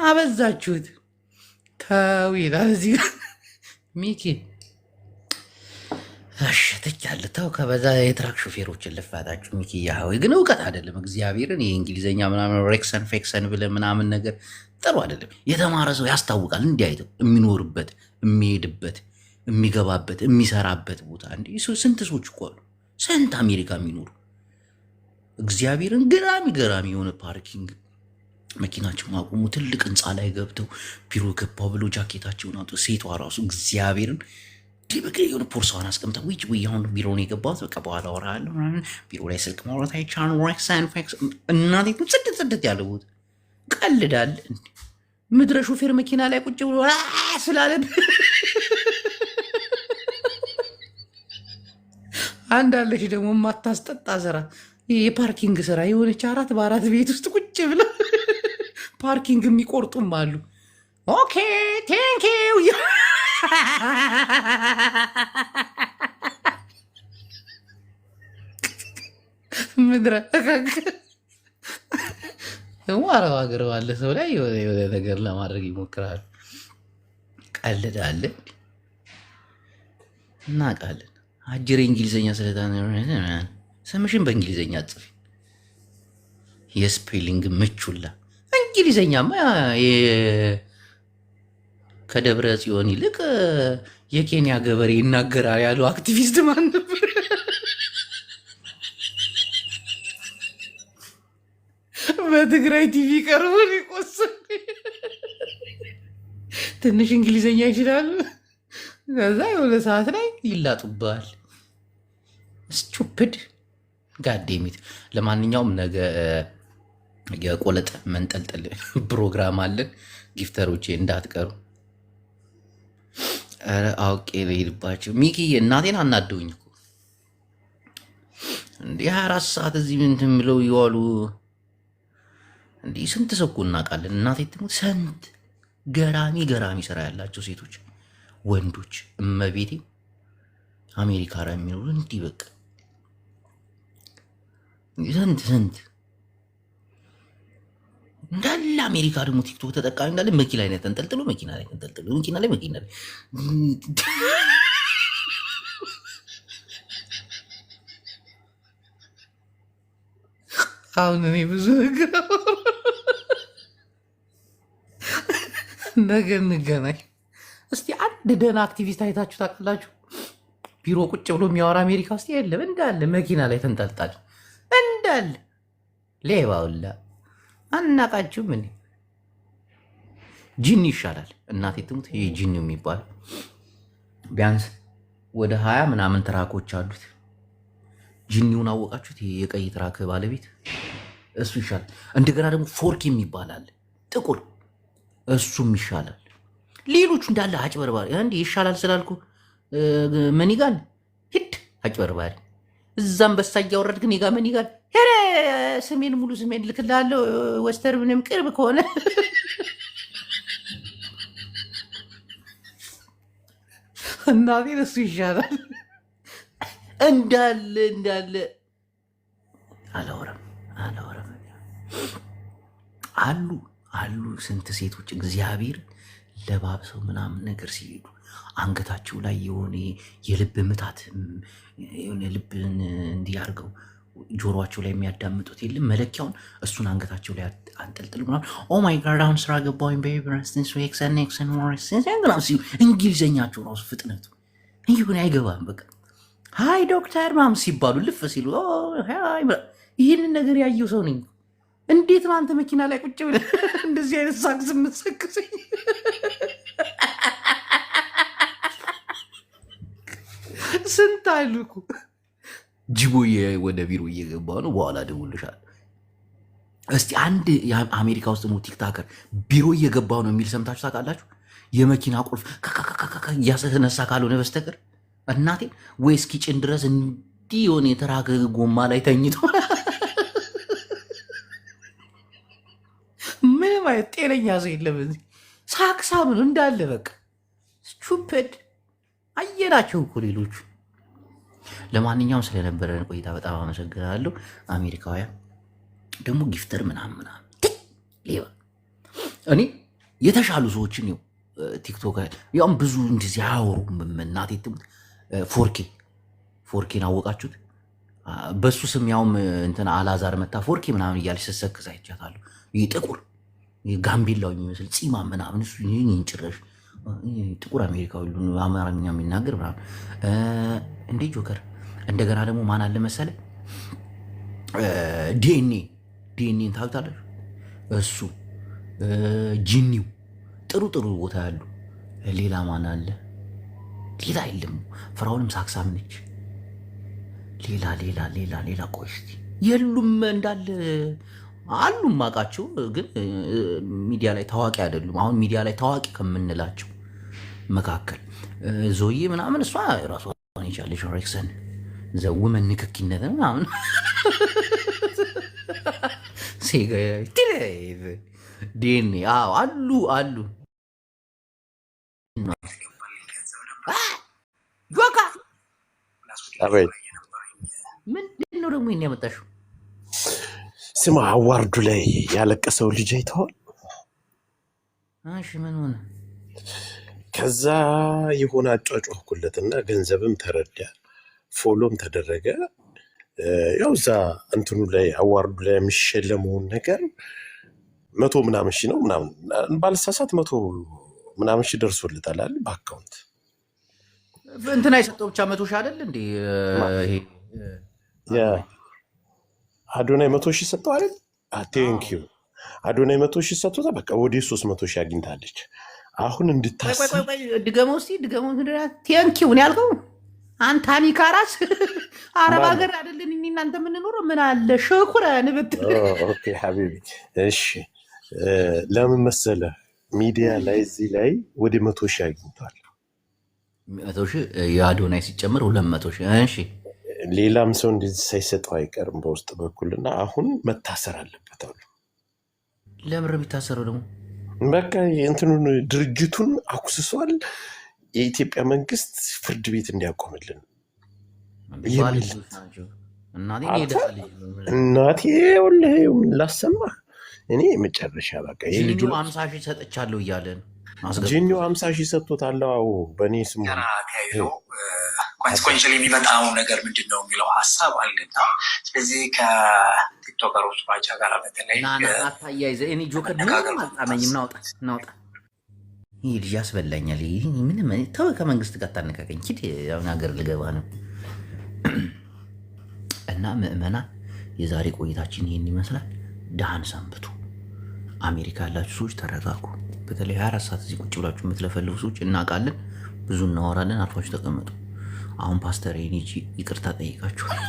አበዛችሁት። ተው ይላል እዚህ ሚኪ አሸተቻለ ተው ከበዛ የትራክ ሾፌሮችን ልፋታችሁ። ሚኪ ያህዌ ግን እውቀት አይደለም እግዚአብሔርን። ይህ እንግሊዝኛ ምናምን ሬክሰን ፌክሰን ብለ ምናምን ነገር ጥሩ አይደለም። የተማረ ሰው ያስታውቃል። እንዲያይተው የሚኖርበት የሚሄድበት የሚገባበት የሚሰራበት ቦታ እንዲ ስንት ሰዎች እኮ አሉ ስንት አሜሪካ የሚኖሩ እግዚአብሔርን ገራሚ የሆነ ፓርኪንግ መኪናቸውን አቁሙ ትልቅ ህንፃ ላይ ገብተው ቢሮ ገባው ብሎ ጃኬታቸውን አውጡ። ሴቷ ራሱ እግዚአብሔርን በቃ የሆነ ፖርሳዋን አስቀምጠ ውጭ አሁን ቢሮ ነው የገባሁት በቃ በኋላ አወራለሁ ቢሮ ላይ ስልክ ማውራት አይቻልም። ሬክሰን እናቴ ጽድት ያለ ቦታ ቀልዳል። ምድረ ሾፌር መኪና ላይ ቁጭ ብሎ ስላለን አንዳለች ደግሞ የማታስጠጣ ስራ የፓርኪንግ ስራ የሆነች 4 በ4 ቤት ውስጥ ቁጭ ብለ ፓርኪንግ የሚቆርጡም አሉ። ኦኬ ቴንኪው ምድረ አረብ ሀገር ባለ ሰው ላይ የሆነ ነገር ለማድረግ ይሞክራሉ። ቀልዳለን እናውቃለን። አጅሬ እንግሊዝኛ ስለታ ስምሽን በእንግሊዝኛ ጽፊ የስፔሊንግ ምቹላ እንግሊዝኛማ ከደብረ ጽዮን ይልቅ የኬንያ ገበሬ ይናገራል ያለው አክቲቪስት ማን ነበር? በትግራይ ቲቪ ቀርቦ ሊቆሰል ትንሽ እንግሊዝኛ ይችላሉ። ከዛ የሆነ ሰዓት ላይ ይላጡባል። ስቱፒድ ጋዴሚት። ለማንኛውም ነገ የቆለጥ መንጠልጠል ፕሮግራም አለን። ጊፍተሮቼ እንዳትቀሩ። ኧረ አውቄ ልሄድባቸው። ሚኪዬ እናቴን አናደውኝ እኮ እንዲህ 24 ሰዓት እዚህ ምንትን ብለው ይዋሉ። እንዲህ ስንት ሰው እኮ እናውቃለን። እናቴ ትሙት ስንት ገራሚ ስራ ያላቸው ሴቶች ወንዶች እመቤቴ አሜሪካ ላይ የሚኖሩ እንዲህ በቃ ስንት እንዳለ አሜሪካ ደግሞ ቲክቶክ ተጠቃሚ እንዳለ መኪና ላይ ተንጠልጥሎ መኪና ላይ አሁን እኔ ብዙ ነገ እንገናኝ። እስቲ አንድ ደህና አክቲቪስት አይታችሁ ታውቃላችሁ? ቢሮ ቁጭ ብሎ የሚያወራ አሜሪካ ውስጥ የለም። እንዳለ መኪና ላይ ተንጠልጣል እንዳለ ሌባውላ አናቃችሁ። ምን ጂኒ ይሻላል። እናቴ ትሙት ይሄ ጂኒ የሚባል ቢያንስ ወደ 20 ምናምን ትራኮች አሉት። ጂኒውን አወቃችሁት? ይሄ የቀይ ትራክ ባለቤት እሱ ይሻላል። እንደገና ደግሞ ፎርክ የሚባል አለ ጥቁር፣ እሱም ይሻላል። ሌሎቹ እንዳለ አጭበርባሪ። እንዲ ይሻላል ስላልኩ መኒጋን ሂድ አጭበርባሪ። እዛም በሳ እያወረድ ግን ጋ መኒጋን ሄረ ስሜን ሙሉ ስሜን ልክላለሁ። ወስተር ምንም ቅርብ ከሆነ እናቴን እሱ ይሻላል። እንዳለ አላወራም አሉ ስንት ሴቶች እግዚአብሔር ለባብሰው ምናምን ነገር ሲሄዱ አንገታቸው ላይ የሆነ የልብ ምታት የሆነ ልብን እንዲያርገው ጆሮቸው ላይ የሚያዳምጡት የለም መለኪያውን፣ እሱን አንገታቸው ላይ አንጠልጥል ምናምን። ኦ ማይ ጋድ አሁን ስራ ገባኝ እንግሊዘኛቸው ራሱ ፍጥነቱ ይሁን አይገባም። በቃ ሃይ ዶክተር ምናምን ሲባሉ ልፍ ሲሉ ይህንን ነገር ያየው ሰው ነኝ። እንዴት ነው አንተ መኪና ላይ ቁጭ ብለህ እንደዚህ አይነት ሳክስ የምትሰክሰኝ? ስንት አልኩ። ጅቦዬ ወደ ቢሮ እየገባ ነው። በኋላ ደውልሻለሁ። እስቲ አንድ አሜሪካ ውስጥ ነው ቲክታከር ቢሮ እየገባው ነው የሚል ሰምታችሁ ታውቃላችሁ? የመኪና ቁልፍ እያስነሳ ካልሆነ በስተቀር እናቴ ወይ እስኪ ጭን ድረስ እንዲህ የሆነ የተራከ ጎማ ላይ ተኝቶ ምንም አይነት ጤነኛ ሰው የለም። እዚህ ሳክሳም ነው እንዳለ በቃ ስቱፒድ አየናቸው እኮ ሌሎቹ። ለማንኛውም ስለነበረን ቆይታ በጣም አመሰግናለሁ። አሜሪካውያን ደግሞ ጊፍተር ምናምን ሌባ እኔ የተሻሉ ሰዎችን ነው ቲክቶክ ያውም ብዙ እንደዚህ አያወሩም። እናቴ ፎርኬን አወቃችሁት? በሱ ስም ያውም እንትን አላዛር መታ ፎርኬ ምናምን እያለች ስትሰክስ አይቻታለሁ። ይህ ጥቁር ጋምቤላው የሚመስል ፂማ ምናምን እሱ ጭራሽ ጥቁር አሜሪካዊ አማርኛ የሚናገር ምናምን እንዴ ጆከር። እንደገና ደግሞ ማን አለ መሰለ ዲኤንኤን ታውቃለህ? እሱ ጂኒው ጥሩ ቦታ ያሉ። ሌላ ማን አለ? ሌላ የለም። ፍራውንም ሳክሳም ነች። ሌላ ቆይ እስኪ የሉም እንዳለ አሉም አውቃቸው፣ ግን ሚዲያ ላይ ታዋቂ አይደሉም። አሁን ሚዲያ ላይ ታዋቂ ከምንላቸው መካከል ዞዬ ምናምን እሷ ራሷ ይቻለች ሬክሰን ዘውመን ንክኪነት ምናምን ዲኤንኤ አሉ ጆካ ምንድን ነው ደግሞ ይሄን ያመጣሽው? ስማ አዋርዱ ላይ ያለቀሰው ልጅ አይተዋል? እሺ ምን ሆነ? ከዛ የሆነ አጫጫኩለትና ገንዘብም ተረዳ፣ ፎሎም ተደረገ። ያው እዛ እንትኑ ላይ አዋርዱ ላይ የሚሸለመውን ነገር 100 ምናምን ሺህ ነው ምናምን ባልሳሳት 100 ምናምን ሺህ ደርሶለታል አይደል? በአካውንት እንትና የሰጠው ብቻ 100 ሺህ አይደል እንዴ? ይሄ አዶናይ 100 ሺህ ሰጠው አይደል? ቴንኪዩ አዶናይ 100 ሺህ ሰጥቶታል። በቃ ወዲህ 300 ሺህ አግኝታለች። አሁን እንድታስብ ድገመው እስኪ ድገመው። ቴንኪው ነው ያልከው አንተ አሚካ ራስ አረብ ሀገር አይደለን እኔ እናንተ የምንኖረው ምን አለ ሸኩረን ብትል። ኦኬ ሀቢቢ እሺ። ለምን መሰለህ ሚዲያ ላይ እዚህ ላይ ወደ 100 ሺህ አግኝቷል። 100 ሺህ የአዶናይ ሲጨምር 200 ሺህ። እሺ ሌላም ሰው እንደዚህ ሳይሰጠው አይቀርም በውስጥ በኩልና አሁን መታሰር አለበት አሉ። ለምን የሚታሰረው ደግሞ? በቃ እንትኑን ድርጅቱን አኩስሷል። የኢትዮጵያ መንግስት ፍርድ ቤት እንዲያቆምልን እናቴ ወላሂ ላሰማህ እኔ መጨረሻ በቃ የልጁ 50 ሺህ ሰጥቻለሁ እያለን ጂኒው 50 ሺህ ሰጥቶታል። አዎ በእኔ ስሙ ኮንሲኮንሻል የሚመጣው ነገር ምንድን ነው የሚለው ሀሳብ አለና ስለዚህ ከቲክቶከሮች ባቻ ጋር በተለይ ታያይዘ እኔ ጆከር ምንም አልጣመኝም። ናውጣ ይህ ልጅ ያስበላኛል። ምንም ተው ከመንግስት ጋር ታነካከኝ ሂድ። ያው ሀገር ልገባ ነው እና ምዕመናን የዛሬ ቆይታችን ይህን ይመስላል። ደህና ሰንብቱ። አሜሪካ ያላችሁ ሰዎች ተረጋጉ። በተለይ 24 ሰዓት እዚህ ቁጭ ብላችሁ የምትለፈልፉ ሰዎች እናውቃለን፣ ብዙ እናወራለን። አርፋችሁ ተቀመጡ። አሁን ፓስተር ይቅርታ ጠይቃችኋል።